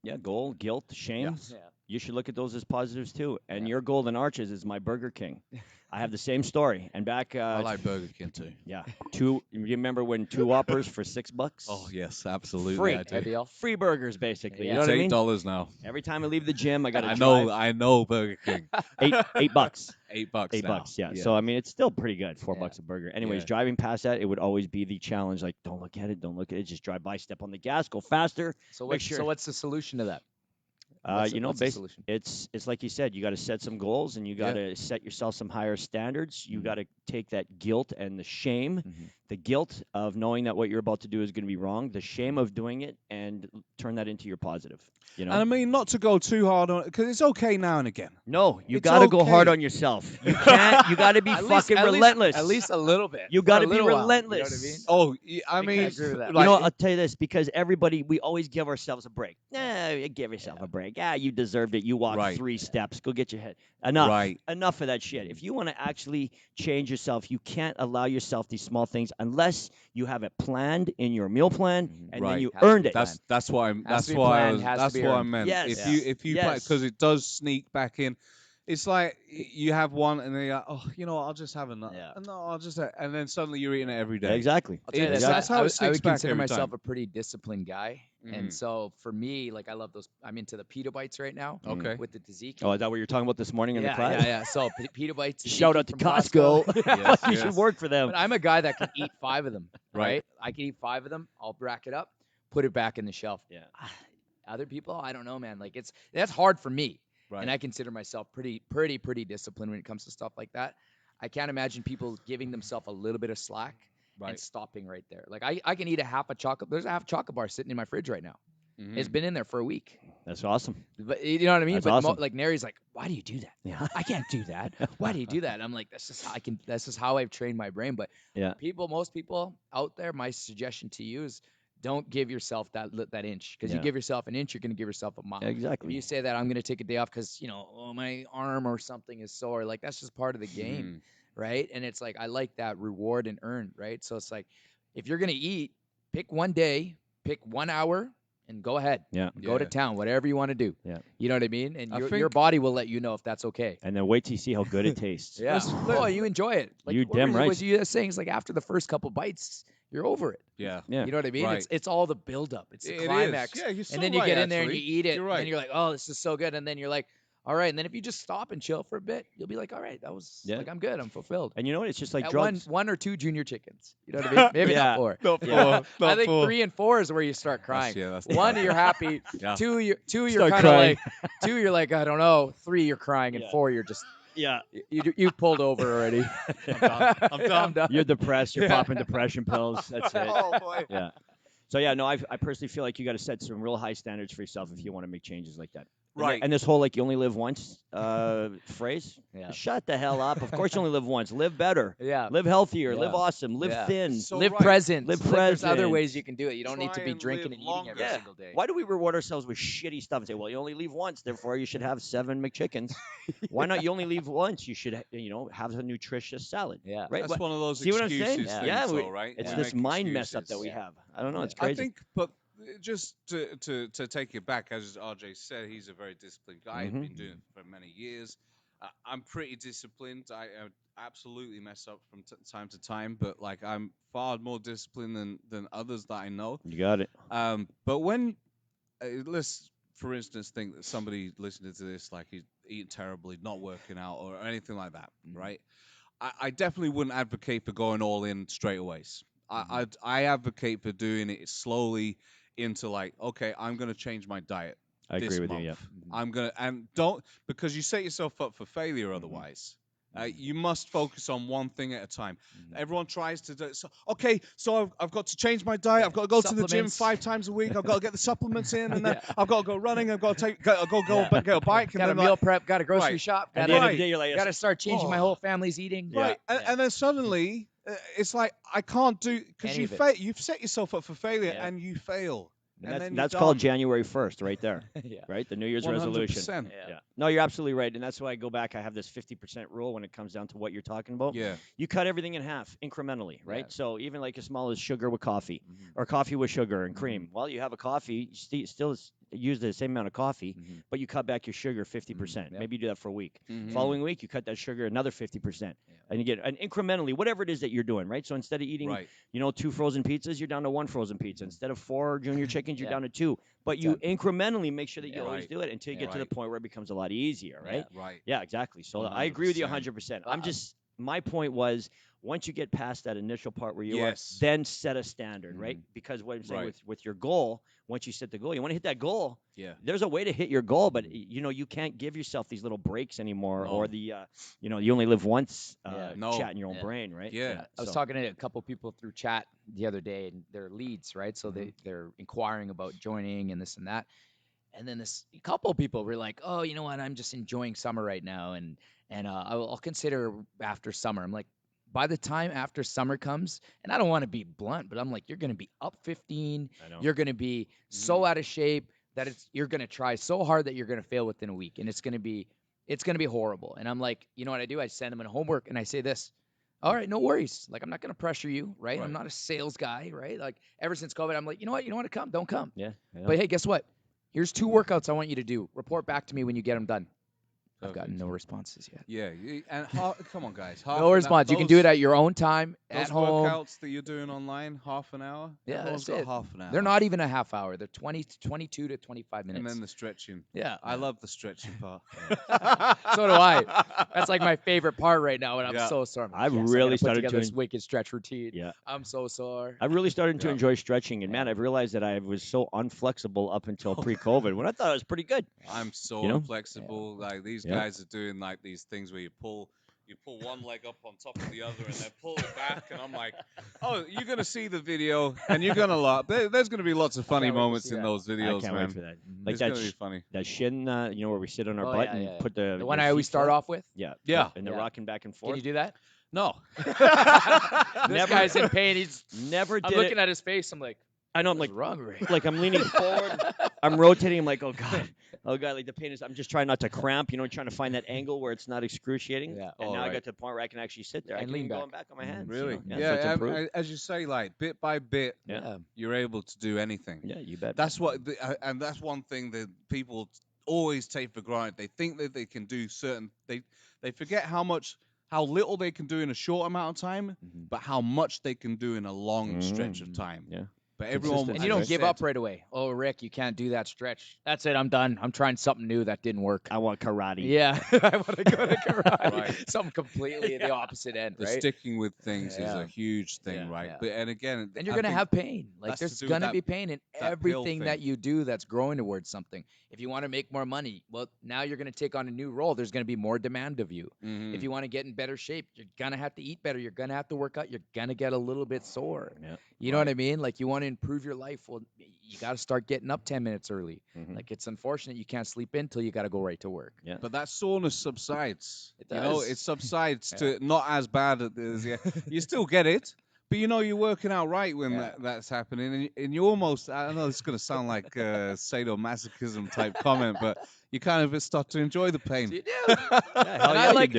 Yeah. Goal, guilt, shame. Yeah. You should look at those as positives too. And your golden arches is my Burger King. I have the same story. And back, I like Burger King too. Yeah. You remember when 2 Whoppers for $6? Oh yes, absolutely. Free. I do. Free burgers, basically. Yeah. You know It's what I mean? $8 now. Every time I leave the gym, I got to I know Burger King. $8. $8. $8, now. yeah. So I mean, it's still pretty good. $4 a burger. Anyways, Yeah. driving past that, it would always be the challenge. Like, don't look at it. Just drive by, step on the gas, go faster. So what's the solution to that? What's the solution? It's like you said, you got to set some goals and you got to set yourself some higher standards. You got to take that guilt and the shame, the guilt of knowing that what you're about to do is going to be wrong, the shame of doing it, and turn that into your positive. You know? And I mean, not to go too hard on it, because it's okay now and again. No, you got to go hard on yourself. You can't. You got to be fucking relentless. At least a little bit. You got to For a be little while, relentless. you know what Oh, I mean, I agree with that. You know what? I'll tell you this, because we always give ourselves a break. Give yourself a break. You deserved it. You walked 3 steps. Go get your head. Enough. Right. Enough of that shit. If you want to actually change yourself, you can't allow yourself these small things unless you have it planned in your meal plan and then you earned it. That's what I meant. Yes. If you because it does sneak back in. It's like you have one and then you're like, oh, you know what, I'll just have another. Yeah. No, I'll just and then suddenly you're eating it every day. Exactly. That's how it I sneaks would back consider every myself time. a pretty disciplined guy. And so for me, like I love those. I'm into the pita bites right now. Okay. With the tzatziki. Oh, is that what you were talking about this morning in the class? Yeah. So pita bites. Shout out to from Costco. Yes, You should work for them. But I'm a guy that can eat 5 of them. Right. I can eat 5 of them. I'll rack it up, put it back in the shelf. Yeah. Other people, I don't know, man. Like that's hard for me. Right. And I consider myself pretty disciplined when it comes to stuff like that. I can't imagine people giving themselves a little bit of slack and stopping right there. Like I can eat a half a chocolate. There's a half chocolate bar sitting in my fridge right now. It's been in there for a week. That's awesome. But you know what I mean? That's but awesome. like Nary's like, why do you do that? Yeah. I can't do that. Why do you do that? And I'm like, that's just how I've trained my brain. But most people out there, my suggestion to you is don't give yourself that inch, because you give yourself an inch, you're going to give yourself a mile. Exactly. If you say that I'm going to take a day off because my arm or something is sore, like that's just part of the game, right? And it's like I like that reward and earn, right? So it's like if you're going to eat, pick one day, pick 1 hour. And go ahead. Yeah. Go to town, whatever you want to do. Yeah. You know what I mean? And your body will let you know if that's okay. And then wait till you see how good it tastes. Yeah. You enjoy it. Like, you damn right. What you saying is like after the first couple bites, you're over it. Yeah. You know what I mean? Right. It's all the buildup. It's the climax. Yeah, you're so and then you get in there and you eat it. You're right. And you're like, oh, this is so good. And then you're like, all right. And then if you just stop and chill for a bit, you'll be like, all right, that was like, I'm good. I'm fulfilled. And you know what? It's just like at drugs. one or two junior chickens. You know what I mean? Maybe not 4. Not 4. I think 3 and 4 is where you start crying. That's 1, you're happy. Yeah. 2, you're Start kind of crying. like 2, you're like, I don't know. 3, you're crying, and 4, you're just you pulled over already. I'm done. You're depressed. You're popping depression pills. That's it. Oh boy. Yeah. So no, I personally feel like you got to set some real high standards for yourself if you want to make changes like that. Right. And this whole like you only live once phrase. Yeah. Shut the hell up. Of course you only live once. Live better. Yeah. Live healthier. Yeah. Live awesome. Live thin. So live right. present. Live There's other present. ways you can do it. You don't need to Try be and drinking live and eating every longer. single day. Why do we reward ourselves with shitty stuff and say, well, you only leave once, therefore you should have 7 McChickens? Why not? You only leave once. You should, have a nutritious salad. Yeah. Right. That's one of those See what I'm excuses. saying? things, Yeah. though, right? It's We this make mind mess up excuses. that we have. I don't know. It's I crazy. think, but just to take it back, as RJ said, he's a very disciplined guy. He's been doing it for many years. I'm pretty disciplined. I absolutely mess up from time to time, but like I'm far more disciplined than others that I know. You got it. But when let's, for instance, think that somebody listening to this, like he's eating terribly, not working out, or anything like that, right? I definitely wouldn't advocate for going all in straight away. I advocate for doing it slowly into like, okay, I'm going to change my diet. I agree with you. Yeah. I'm going to, and don't, because you set yourself up for failure otherwise. You must focus on one thing at a time. Everyone tries to do it. So, okay, so I've got to change my diet. I've got to go to the gym 5 times a week. I've got to get the supplements in, and then I've got to go running. I've got to get a bike. Got and a then meal prep. Got a grocery shop. At Got the end of the day, you're like, to start changing my whole family's eating. Right, and then suddenly it's like I can't do, because you've set yourself up for failure and you fail. And that's called January 1st right there. Right? The New Year's 100%. resolution. Yeah. No, you're absolutely right. And that's why I go back. I have this 50% rule when it comes down to what you're talking about. Yeah. You cut everything in half incrementally, right? Yeah. So even like as small as sugar with coffee or coffee with sugar and cream. Well, you have a coffee, you still use the same amount of coffee, but you cut back your sugar 50%. Maybe you do that for a week. Following week, you cut that sugar another 50%. And you get an incrementally, whatever it is that you're doing, right? So instead of eating, 2 frozen pizzas, you're down to 1 frozen pizza. Instead of 4 junior chickens, you're down to 2. But you incrementally make sure that you always do it until you get to the point where it becomes a lot easier, right? Yeah, exactly. So 100%. I agree with you 100%. My point was, once you get past that initial part where you are, then set a standard, right? Because what I'm saying with your goal, once you set the goal, you want to hit that goal. Yeah. There's a way to hit your goal, but you can't give yourself these little breaks anymore, or the you only live once chat in your own brain, right? Yeah. I was talking to a couple people through chat the other day, and they're leads, right? So they're inquiring about joining and this and that. And then this couple of people were like, "Oh, you know what? I'm just enjoying summer right now, and I'll consider after summer." I'm like, by the time after summer comes, and I don't want to be blunt, but I'm like, you're going to be up 15. You're going to be so out of shape that you're going to try so hard that you're going to fail within a week, and it's going to be horrible. And I'm like, you know what I do? I send them in homework, and I say this: all right, no worries. Like, I'm not going to pressure you, right? I'm not a sales guy, right? Like, ever since COVID, I'm like, you know what? You don't want to come? Don't come. Yeah. But hey, guess what? Here's 2 workouts I want you to do. Report back to me when you get them done. I've gotten no responses yet. Yeah, and come on, guys. No response. You can do it at your own time, at home. Those workouts that you're doing online, half an hour. Yeah, Everyone's got half an hour. They're not even a half hour. They're 22 to 25 minutes. And then the stretching. Yeah. I love the stretching part. So do I. That's like my favorite part right now, and I'm so sore. I've really started to put together this wicked stretch routine. Yeah. I'm so sore. I've really started to enjoy stretching, and man, I've realized that I was so unflexible up until pre-COVID when I thought it was pretty good. I'm so inflexible. Like these guys are doing like these things where you pull one leg up on top of the other and then pull it back, and I'm like, oh, you're gonna see the video and you're gonna laugh. There's gonna be lots of funny moments in those videos, I can't wait for that. Like it's gonna be funny. That shin, where we sit on our butt and put the one I always start off with. Yeah. And the rocking back and forth. Can you do that? No. This guy's in pain. He's never did. I'm looking at his face. I'm like, I know. I'm like, wrong, like I'm leaning forward. I'm rotating. I'm like, oh god. Like the pain is. I'm just trying not to cramp. Trying to find that angle where it's not excruciating. Yeah. And now I got to the point where I can actually sit there. I can lean going back on my hands. Really? So as you say, like bit by bit, you're able to do anything. Yeah, you bet. That's what, and that's one thing that people always take for granted. They think that they can do certain. They forget how little they can do in a short amount of time, but how much they can do in a long stretch of time. Yeah. But everyone, and you don't give up right away. Oh, Rick, you can't do that stretch. That's it. I'm done. I'm trying something new that didn't work. I want karate. Yeah, I want to go to karate. Right. Something completely the opposite end. The right? sticking with things is a huge thing, right? Yeah. But and again, and you're gonna have pain. Like there's gonna be pain in everything that you do that's growing towards something. If you want to make more money, well, now you're gonna take on a new role. There's gonna be more demand of you. If you want to get in better shape, you're gonna have to eat better. You're gonna have to work out. You're gonna get a little bit sore. Yeah. You know what I mean? Like you want to improve your life. Well, you got to start getting up 10 minutes early. Like it's unfortunate you can't sleep in until you got to go right to work. Yeah. But that soreness subsides. It does. It subsides to not as bad as you still get it. But you're working out right when that's happening, and you almost, I don't know, it's going to sound like a sadomasochism type comment, but you kind of start to enjoy the pain. You do. And I like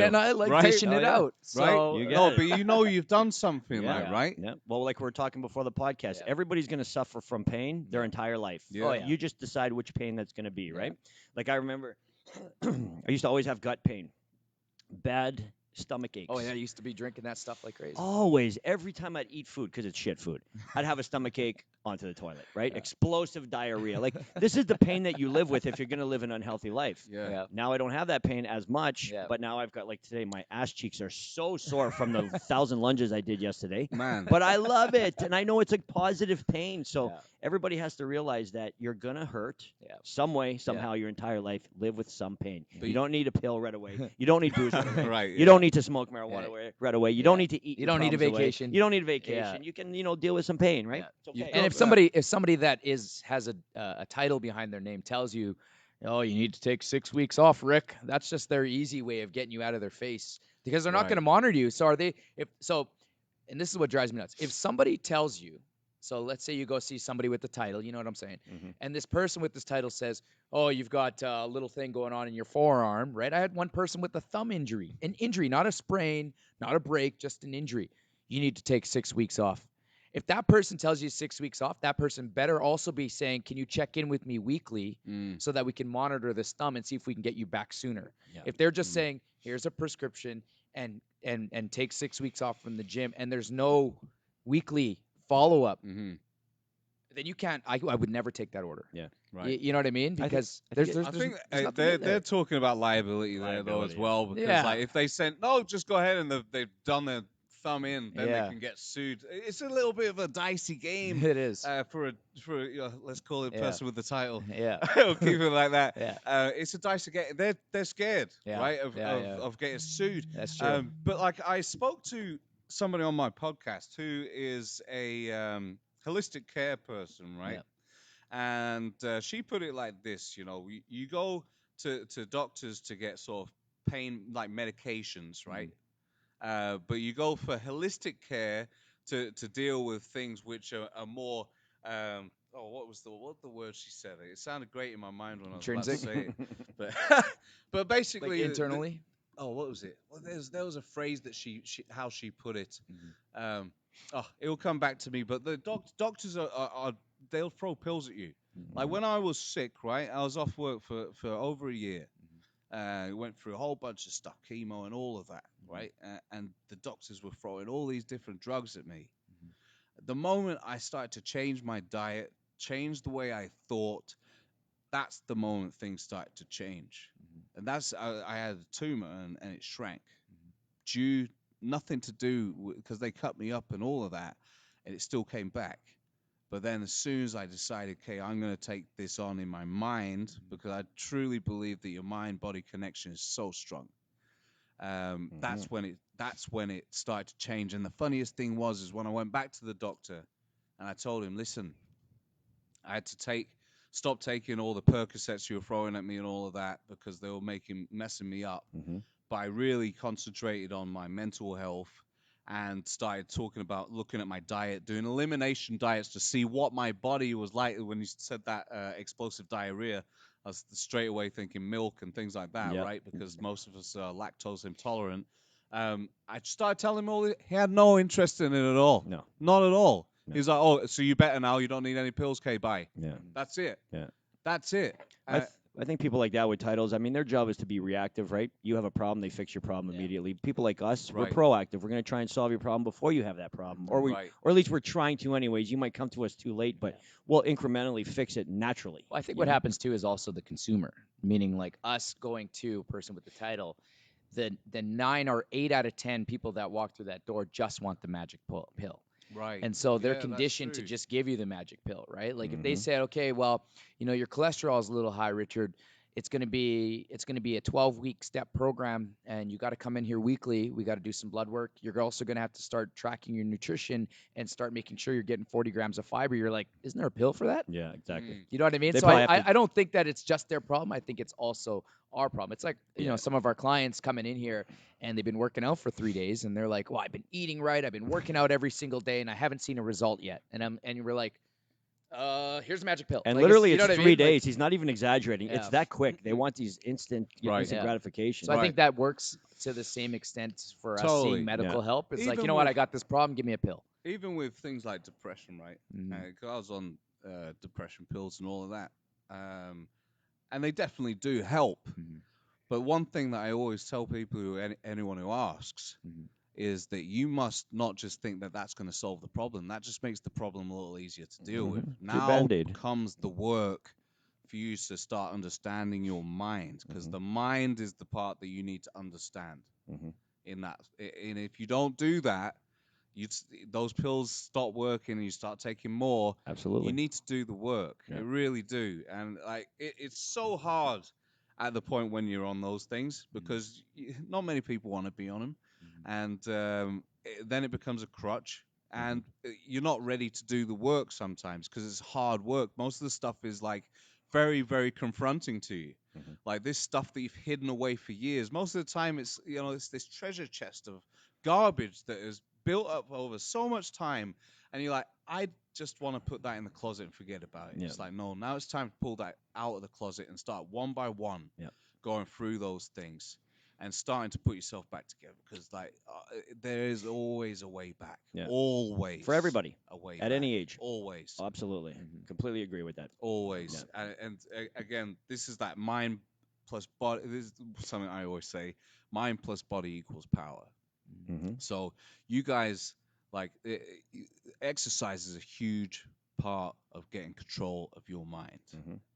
dishing it out. So, right? But you've done something right? Yeah. Well, like we were talking before the podcast, everybody's going to suffer from pain their entire life. Yeah. Oh, You just decide which pain that's going to be, right? Like I remember, I used to always have gut pain, bad stomach aches. Oh, yeah, I used to be drinking that stuff like crazy. Always. Every time I'd eat food, because it's shit food, I'd have a stomach ache onto the toilet, right? Yeah. Explosive diarrhea. Like, this is the pain that you live with if you're going to live an unhealthy life. Yeah. Now I don't have that pain as much, but now I've got, like today, my ass cheeks are so sore from the 1,000 lunges I did yesterday. Man. But I love it, and I know it's a positive pain. So everybody has to realize that you're going to hurt some way, somehow, your entire life. Live with some pain. But you don't need a pill right away. You don't need booze right away. Right. You don't need to smoke marijuana right away. You don't need to eat. You don't need a vacation. You don't need a vacation. You can, deal with some pain, right? Yeah. Okay. And if somebody that has a title behind their name tells you, oh, you need to take 6 weeks off, Rick, that's just their easy way of getting you out of their face because they're not going to monitor you. So and this is what drives me nuts. If somebody tells you, so let's say you go see somebody with the title, you know what I'm saying? And this person with this title says, oh, you've got a little thing going on in your forearm, right? I had one person with a thumb injury, an injury, not a sprain, not a break, just an injury. You need to take 6 weeks off. If that person tells you 6 weeks off, that person better also be saying, can you check in with me weekly so that we can monitor this thumb and see if we can get you back sooner? Yeah. If they're just saying, here's a prescription and take 6 weeks off from the gym and there's no weekly follow-up, then you can't. I would never take that order. Yeah, right. You know what I mean? Because I think they're talking about liability there though as well. Because like if they said no, just go ahead and they've done their thumb in, then they can get sued. It's a little bit of a dicey game. It is for let's call it person with the title. Yeah, we'll keep it like that. Yeah, it's a dicey game. They're scared, right, of getting sued. That's true. But like I spoke to somebody on my podcast who is a holistic care person, right? Yeah. And she put it like this, you go to doctors to get sort of pain, like medications, right? But you go for holistic care to deal with things which are more, what the word she said? It sounded great in my mind when I was about to say it. But basically. Like internally? What was it? Well, there was a phrase that how she put it. It will come back to me. But the doctors they'll throw pills at you. Like when I was sick, right? I was off work for over a year, Went through a whole bunch of stuff, chemo and all of that, right? And the doctors were throwing all these different drugs at me. The moment I started to change my diet, change the way I thought, that's the moment things started to change. And that's, I had a tumor and it shrank. Due, nothing to do, because they cut me up and all of that, and it still came back. But then as soon as I decided, okay, I'm going to take this on in my mind, because I truly believe that your mind-body connection is so strong. That's when it started to change. And the funniest thing was when I went back to the doctor and I told him, listen, I had to stop taking all the Percocets you were throwing at me and all of that, because they were messing me up. But I really concentrated on my mental health and started talking about looking at my diet, doing elimination diets to see what my body was like. When you said that explosive diarrhea, I was straight away thinking milk and things like that, right? Because most of us are lactose intolerant. I started telling him all this. He had no interest in it at all. No. Not at all. No. He's like, oh, so you better now. You don't need any pills, okay, bye. Yeah. That's it. Yeah. That's it. I think people like that with titles, I mean, their job is to be reactive, right? You have a problem, they fix your problem immediately. People like us, we're proactive. We're going to try and solve your problem before you have that problem. Or at least we're trying to anyways. You might come to us too late, but we'll incrementally fix it naturally. Well, I think what happens, too, is also the consumer, meaning like us going to a person with the title. The 9 or 8 out of 10 people that walk through that door just want the magic pill. Right. And so they're conditioned to just give you the magic pill, right? Like if they say, okay, well, your cholesterol is a little high, Richard. It's going to be a 12-week step program, and you got to come in here weekly. We got to do some blood work. You're also going to have to start tracking your nutrition and start making sure you're getting 40 grams of fiber. You're like, isn't there a pill for that? Yeah, exactly. You know what I mean? So I don't think that it's just their problem. I think it's also our problem. It's like, some of our clients coming in here and they've been working out for 3 days and they're like, well, I've been eating right. I've been working out every single day and I haven't seen a result yet. And we're like, here's a magic pill. And like literally it's 3 days. He's not even exaggerating. It's that quick. They want these instant gratification. So I think that works to the same extent for us seeing medical help. It's even like, you know what, I got this problem, give me a pill. Even with things like depression, right? I was on depression pills and all of that. And they definitely do help. But one thing that I always tell people, anyone who asks, is that you must not just think that that's going to solve the problem. That just makes the problem a little easier to deal with. Now comes the work for you to start understanding your mind, because the mind is the part that you need to understand in that. And if you don't do that, those pills stop working and you start taking more. Absolutely. You need to do the work. You really do. And like it's so hard at the point when you're on those things, because not many people want to be on them. And then it becomes a crutch, and you're not ready to do the work sometimes because it's hard work. Most of the stuff is like very, very confronting to you. Like this stuff that you've hidden away for years. Most of the time it's this treasure chest of garbage that is built up over so much time, and you're like, I just want to put that in the closet and forget about it. It's like, no, now it's time to pull that out of the closet and start one by one going through those things and starting to put yourself back together, because like there is always a way back. Always. For everybody. A way at back. any age. Always. Absolutely. Completely agree with that. Always. And again, this is that mind plus body. This is something I always say. Mind plus body equals power. So you guys, like, exercise is a huge part of getting control of your mind.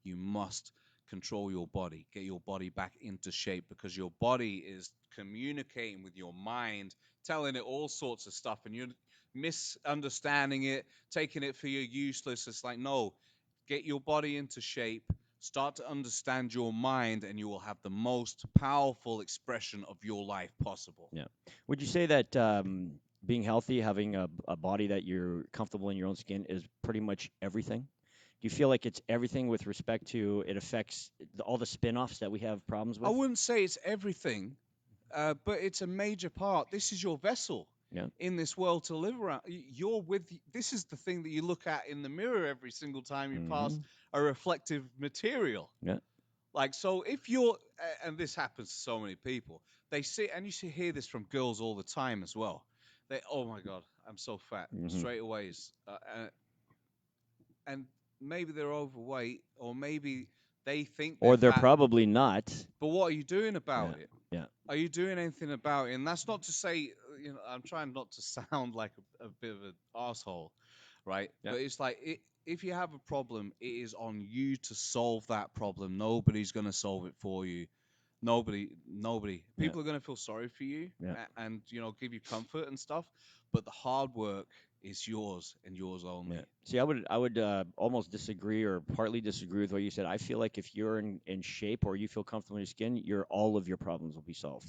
You must control your body, get your body back into shape, because your body is communicating with your mind, telling it all sorts of stuff, and you're misunderstanding it, taking it for you're useless. It's like, no, get your body into shape, start to understand your mind, and you will have the most powerful expression of your life possible. Would you say that being healthy, having a body that you're comfortable in your own skin is pretty much everything? Do you feel like it's everything with respect to it affects all the spin-offs that we have problems with? I wouldn't say it's everything, but it's a major part. This is your vessel in this world to live around. This is the thing that you look at in the mirror every single time you pass a reflective material. Like, so if you're, and this happens to so many people, they see, and you hear this from girls all the time as well. They, oh my God, I'm so fat. Straight away. And maybe they're overweight, or maybe they think or they're had, probably not. but what are you doing about it? Yeah. Are you doing anything about it? And that's not to say, I'm trying not to sound like a bit of an asshole, right? Yeah. But it's like, if you have a problem, it is on you to solve that problem. Nobody's going to solve it for you. Nobody. People are going to feel sorry for you and, give you comfort and stuff. But the hard work is yours and yours only. Yeah. See, I would almost disagree or partly disagree with what you said. I feel like if you're in shape or you feel comfortable in your skin, all of your problems will be solved.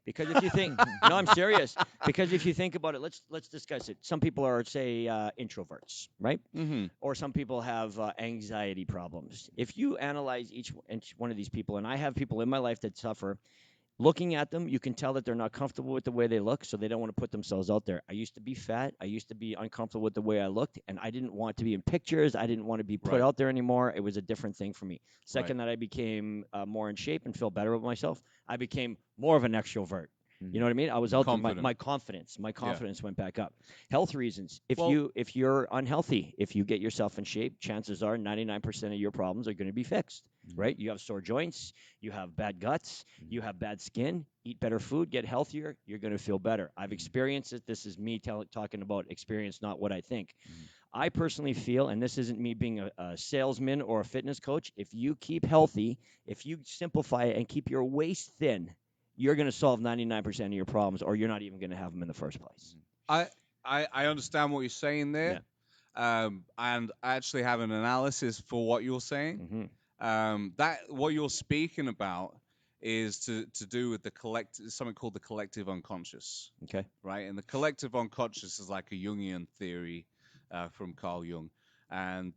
Because if you think, no, I'm serious. Because if you think about it, let's discuss it. Some people are, say, introverts, right? Mm-hmm. Or some people have anxiety problems. If you analyze each one of these people, and I have people in my life that suffer, looking at them, you can tell that they're not comfortable with the way they look, so they don't want to put themselves out there. I used to be fat. I used to be uncomfortable with the way I looked, and I didn't want to be in pictures. I didn't want to be put out there anymore. It was a different thing for me. Second, that I became more in shape and feel better with myself, I became more of an extrovert. You know what I mean? I was out there. My confidence went back up. Health reasons. If you're unhealthy, if you get yourself in shape, chances are 99% of your problems are going to be fixed. Right? You have sore joints, you have bad guts, you have bad skin. Eat better food, get healthier, you're going to feel better. I've experienced it. This is me talking about experience, not what I think. I personally feel, and this isn't me being a salesman or a fitness coach, if you keep healthy, if you simplify it and keep your waist thin, you're going to solve 99% of your problems, or you're not even going to have them in the first place. I understand what you're saying there. Yeah. And I actually have an analysis for what you're saying. That what you're speaking about is to do with something called the collective unconscious. Okay. Right? And the collective unconscious is like a Jungian theory from Carl Jung. And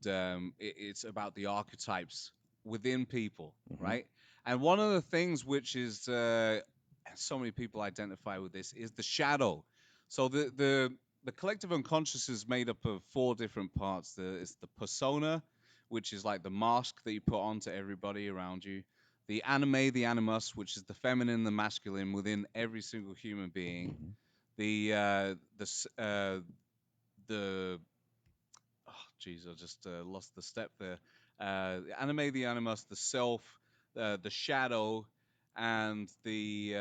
it's about the archetypes within people, right? And one of the things which is, so many people identify with this, is the shadow. So the collective unconscious is made up of 4 different parts. It's the persona, which is like the mask that you put on to everybody around you. The anime, the animus, which is the feminine, the masculine within every single human being. I just lost the step there. The anime, the animus, the self, the shadow, and the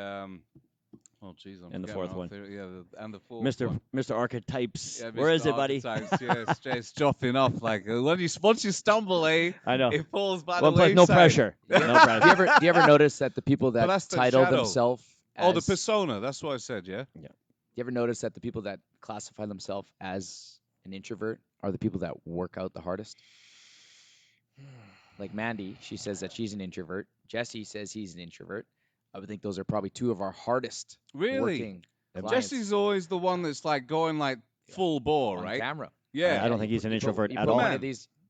and the fourth one. And the fourth one. Mr. Archetypes. Yeah, Where is it, buddy? Yes, it's dropping off. Like once you stumble, I know it falls by the wayside. No pressure. No pressure. Do you ever notice that the people that title themselves as the persona? That's what I said. Yeah. Do you ever notice that the people that classify themselves as an introvert are the people that work out the hardest? Like Mandy, she says that she's an introvert. Jesse says he's an introvert. I would think those are probably 2 of our hardest working clients. Jesse's always the one that's like going like full bore, on right? camera. Yeah. I don't think he's an introvert at all.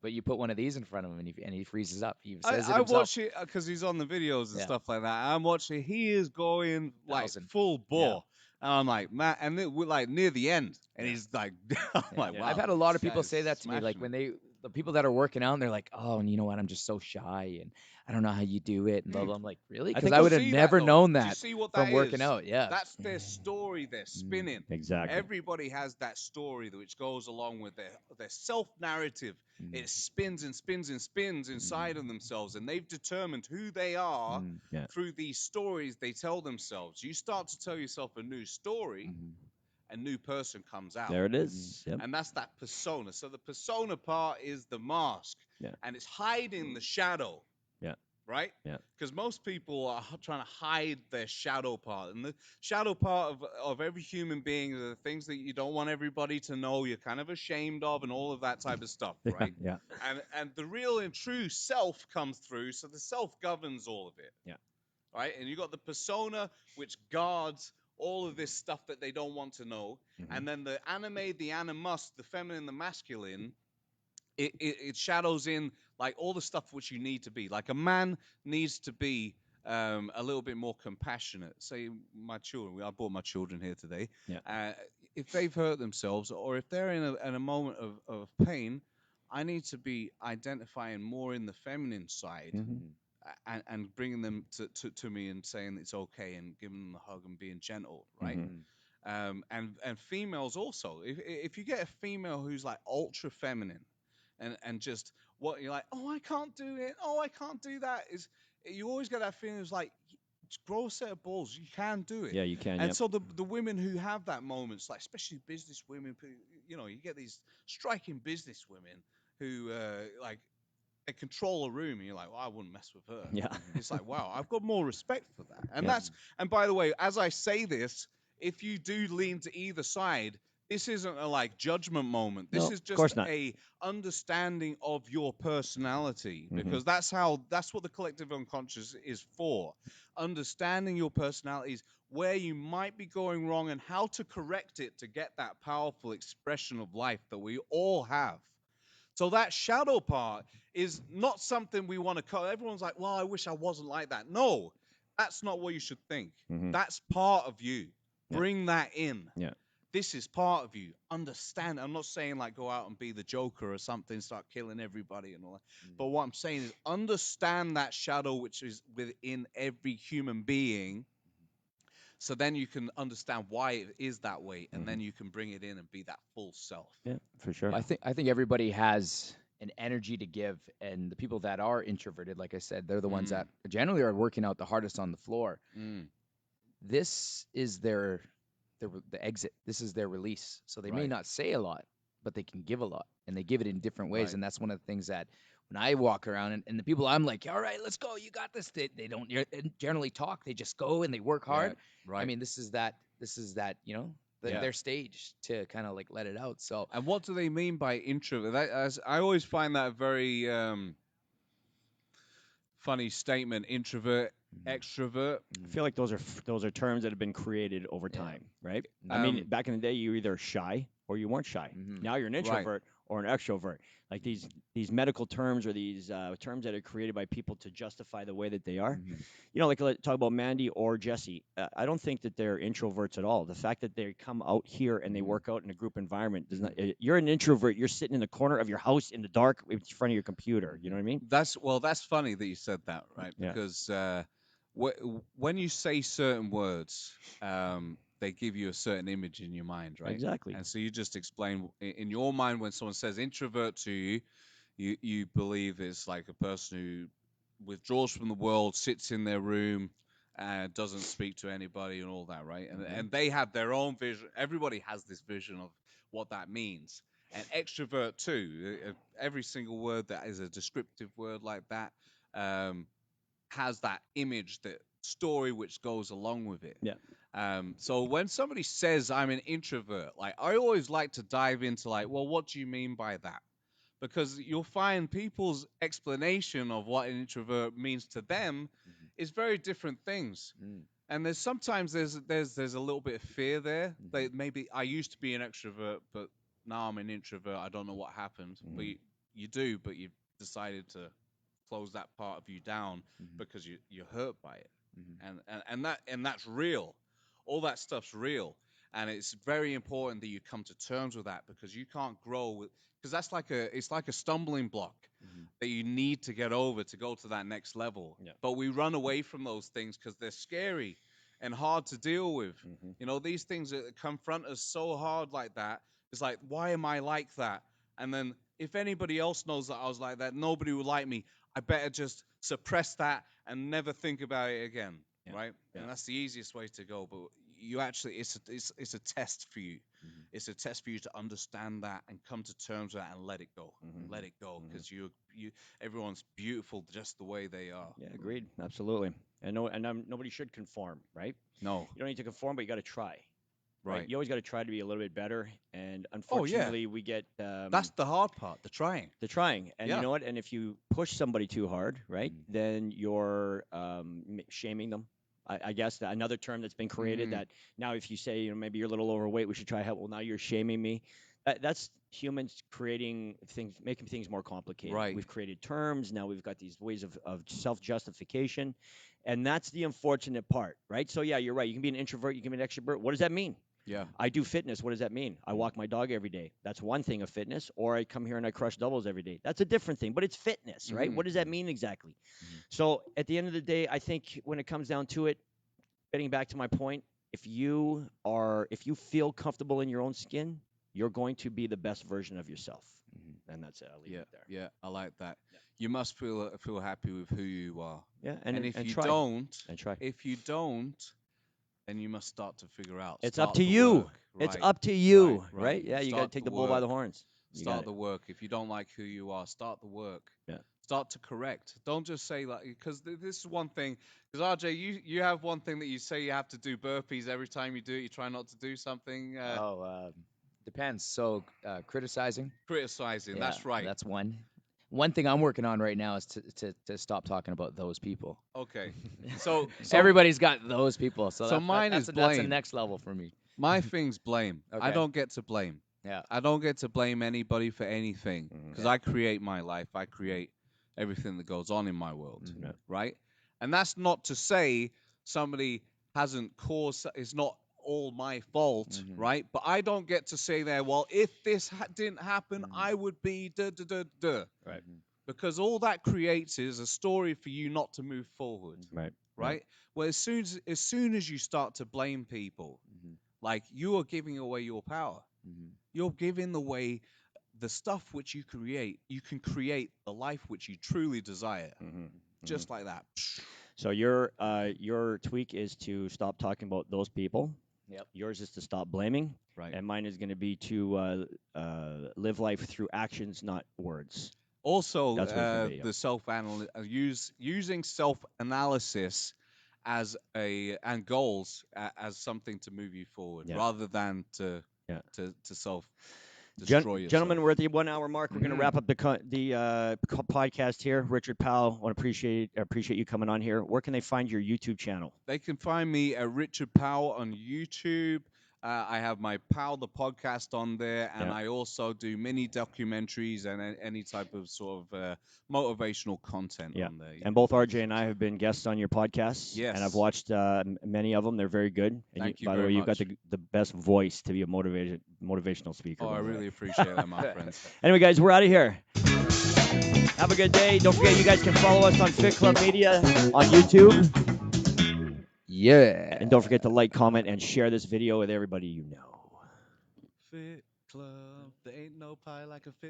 But you put one of these in front of him and he freezes up. He says I watch it because he's on the videos and stuff like that. I'm watching. He is going like full bore. And I'm like, man, and we're like near the end, and he's like, I'm like, wow. I've had a lot of people say that to me, like when the people that are working out, and they're like, oh, and you know what, I'm just so shy, and I don't know how you do it, and blah, blah. I'm like, really? Because I would have never known that from working out. Yeah, that's their story they're spinning. Exactly. Everybody has that story which goes along with their self-narrative. It spins and spins and spins inside of themselves, and they've determined who they are through these stories they tell themselves. You start to tell yourself a new story, a new person comes out. There it is. Yep. And that's that persona. So the persona part is the mask, and it's hiding the shadow. Yeah. Right? Yeah. Because most people are trying to hide their shadow part. And the shadow part of every human being are the things that you don't want everybody to know, you're kind of ashamed of, and all of that type of stuff, right? Yeah. And the real and true self comes through, so the self governs all of it. Yeah. Right? And you got the persona, which guards all of this stuff that they don't want to know. And then the anime, the animus, the feminine, the masculine, it shadows in like all the stuff which you need to be. Like a man needs to be a little bit more compassionate. Say my children, I brought my children here today. Yeah. If they've hurt themselves or if they're in a moment of pain, I need to be identifying more in the feminine side. And bringing them to me and saying it's okay and giving them a hug and being gentle, right? And females also. If you get a female who's like ultra feminine, and just what you're like, oh, I can't do it, oh, I can't do that, is you always get that feeling. It's like, just grow a set of balls. You can do it. Yeah, you can. And Yep. so the women who have that moments, like especially business women, you know, you get these striking business women who like they control a room, and you're like, well, I wouldn't mess with her. Yeah. It's like, wow, I've got more respect for that. And Yep. and by the way, as I say this, if you do lean to either side, this isn't a like judgment moment. This No, is of course just not. a understanding of your personality, Mhm. because that's what the collective unconscious is for. Understanding your personalities, where you might be going wrong, and how to correct it to get that powerful expression of life that we all have. So that shadow part is not something we want to cut. Everyone's like, well, I wish I wasn't like that. No, that's not what you should think. Mhm. That's part of you. Yeah. Bring that in. Yeah. This is part of you. Understand. I'm not saying like go out and be the Joker or something, start killing everybody and all that. But what I'm saying is understand that shadow which is within every human being. So then you can understand why it is that way, and then you can bring it in and be that full self. Yeah, for sure. I think everybody has an energy to give, and the people that are introverted, like I said, they're the ones that generally are working out the hardest on the floor. This is the exit. This is their release. So they may not say a lot, but they can give a lot, and they give it in different ways. And that's one of the things that when I walk around and the people I'm like, all right, let's go. You got this. They don't generally talk. They just go and they work hard. Right. I mean, this is that, you know, their stage to kind of like let it out. So, and what do they mean by introvert? I always find that a very funny statement. Introvert, extrovert. I feel like those are terms that have been created over time, right? I mean, back in the day, you were either shy or you weren't shy. Now you're an introvert or an extrovert. Like these medical terms or these terms that are created by people to justify the way that they are. You know, like talk about Mandy or Jesse. I don't think that they're introverts at all. The fact that they come out here and they work out in a group environment does not. You're an introvert. You're sitting in the corner of your house in the dark in front of your computer. You know what I mean? That's funny that you said that, right? Yeah. Because when you say certain words, they give you a certain image in your mind, right? Exactly. And so you just explain in your mind when someone says introvert to you, you believe it's like a person who withdraws from the world, sits in their room, and doesn't speak to anybody and all that, right? And they have their own vision. Everybody has this vision of what that means. And extrovert too. Every single word that is a descriptive word like that has that image, that story which goes along with it. Yeah. So when somebody says I'm an introvert, like I always like to dive into like, well, what do you mean by that? Because you'll find people's explanation of what an introvert means to them is very different things. And there's sometimes there's a little bit of fear there. That maybe I used to be an extrovert, but now I'm an introvert. I don't know what happened. But you do, but you've decided to close that part of you down because you're hurt by it. And that's real. All that stuff's real. And it's very important that you come to terms with that, because you can't grow with, because it's like a stumbling block that you need to get over to go to that next level. Yeah. But we run away from those things because they're scary and hard to deal with. You know, these things that confront us so hard like that. It's like, why am I like that? And then if anybody else knows that I was like that, nobody would like me. I better just suppress that and never think about it again, right? Yeah. And that's the easiest way to go. But you actually, it's a test for you. It's a test for you to understand that and come to terms with that and let it go. Let it go, because everyone's beautiful just the way they are. Yeah, agreed. Absolutely. And nobody should conform, right? No. You don't need to conform, but you got to try. Right. You always got to try to be a little bit better. And unfortunately, we get... that's the hard part, the trying. The trying. And you know what? And if you push somebody too hard, right, then you're shaming them. I guess another term that's been created that now if you say, you know, maybe you're a little overweight, we should try help. Well, now you're shaming me. That's humans creating things, making things more complicated. Right. We've created terms. Now we've got these ways of self-justification. And that's the unfortunate part, right? So, yeah, you're right. You can be an introvert. You can be an extrovert. What does that mean? Yeah. I do fitness. What does that mean? I walk my dog every day. That's one thing of fitness. Or I come here and I crush doubles every day. That's a different thing, but it's fitness, right? What does that mean exactly? So at the end of the day, I think when it comes down to it, getting back to my point, if you feel comfortable in your own skin, you're going to be the best version of yourself. And that's it. I'll leave it there. Yeah, I like that. Yeah. You must feel happy with who you are. Yeah, and if you try. don't, try. If you don't, then you must start to figure out. It's up to you. It's up to you, right? Yeah, you got to take the bull by the horns. Start the work. If you don't like who you are, start the work. Yeah. Start to correct. Don't just say like, because this is one thing. Because RJ, you have one thing that you say you have to do burpees every time you do it. You try not to do something. Depends. So criticizing. Criticizing. Yeah, that's right. That's one. One thing I'm working on right now is to stop talking about those people. Okay. So everybody's got those people. So mine is blame. That's the next level for me. My thing's blame. Okay. I don't get to blame. Yeah. I don't get to blame anybody for anything because I create my life. I create everything that goes on in my world, right? And that's not to say somebody hasn't caused. It's not all my fault, right? But I don't get to say there, well, if this didn't happen, I would be Right. Because all that creates is a story for you not to move forward. Right. Well, as soon as you start to blame people, like you are giving away your power. You're giving away the stuff which you create. You can create the life which you truly desire. Just like that. So your tweak is to stop talking about those people. Yep. Yours is to stop blaming. Right. And mine is going to be to live life through actions, not words. Also, using self-analysis as and goals as something to move you forward, rather than to self-destroy yourself. Gentlemen, we're at the 1 hour mark. We're going to wrap up the podcast here. Richard Powell, I want to appreciate you coming on here. Where can they find your YouTube channel? They can find me at Richard Powell on YouTube. I have my Powell the podcast on there, and I also do mini documentaries and any type of sort of motivational content on there. And both RJ and I have been guests on your podcasts. Yes. And I've watched many of them. They're very good. And Thank you by the way, very you've got much. the best voice to be a motivational speaker. Oh, I really appreciate that, my friends. Anyway, guys, we're out of here. Have a good day. Don't forget, you guys can follow us on Fit Club Media on YouTube. Yeah. And don't forget to like, comment, and share this video with everybody you know. Fit Club, there ain't no pie like a fit.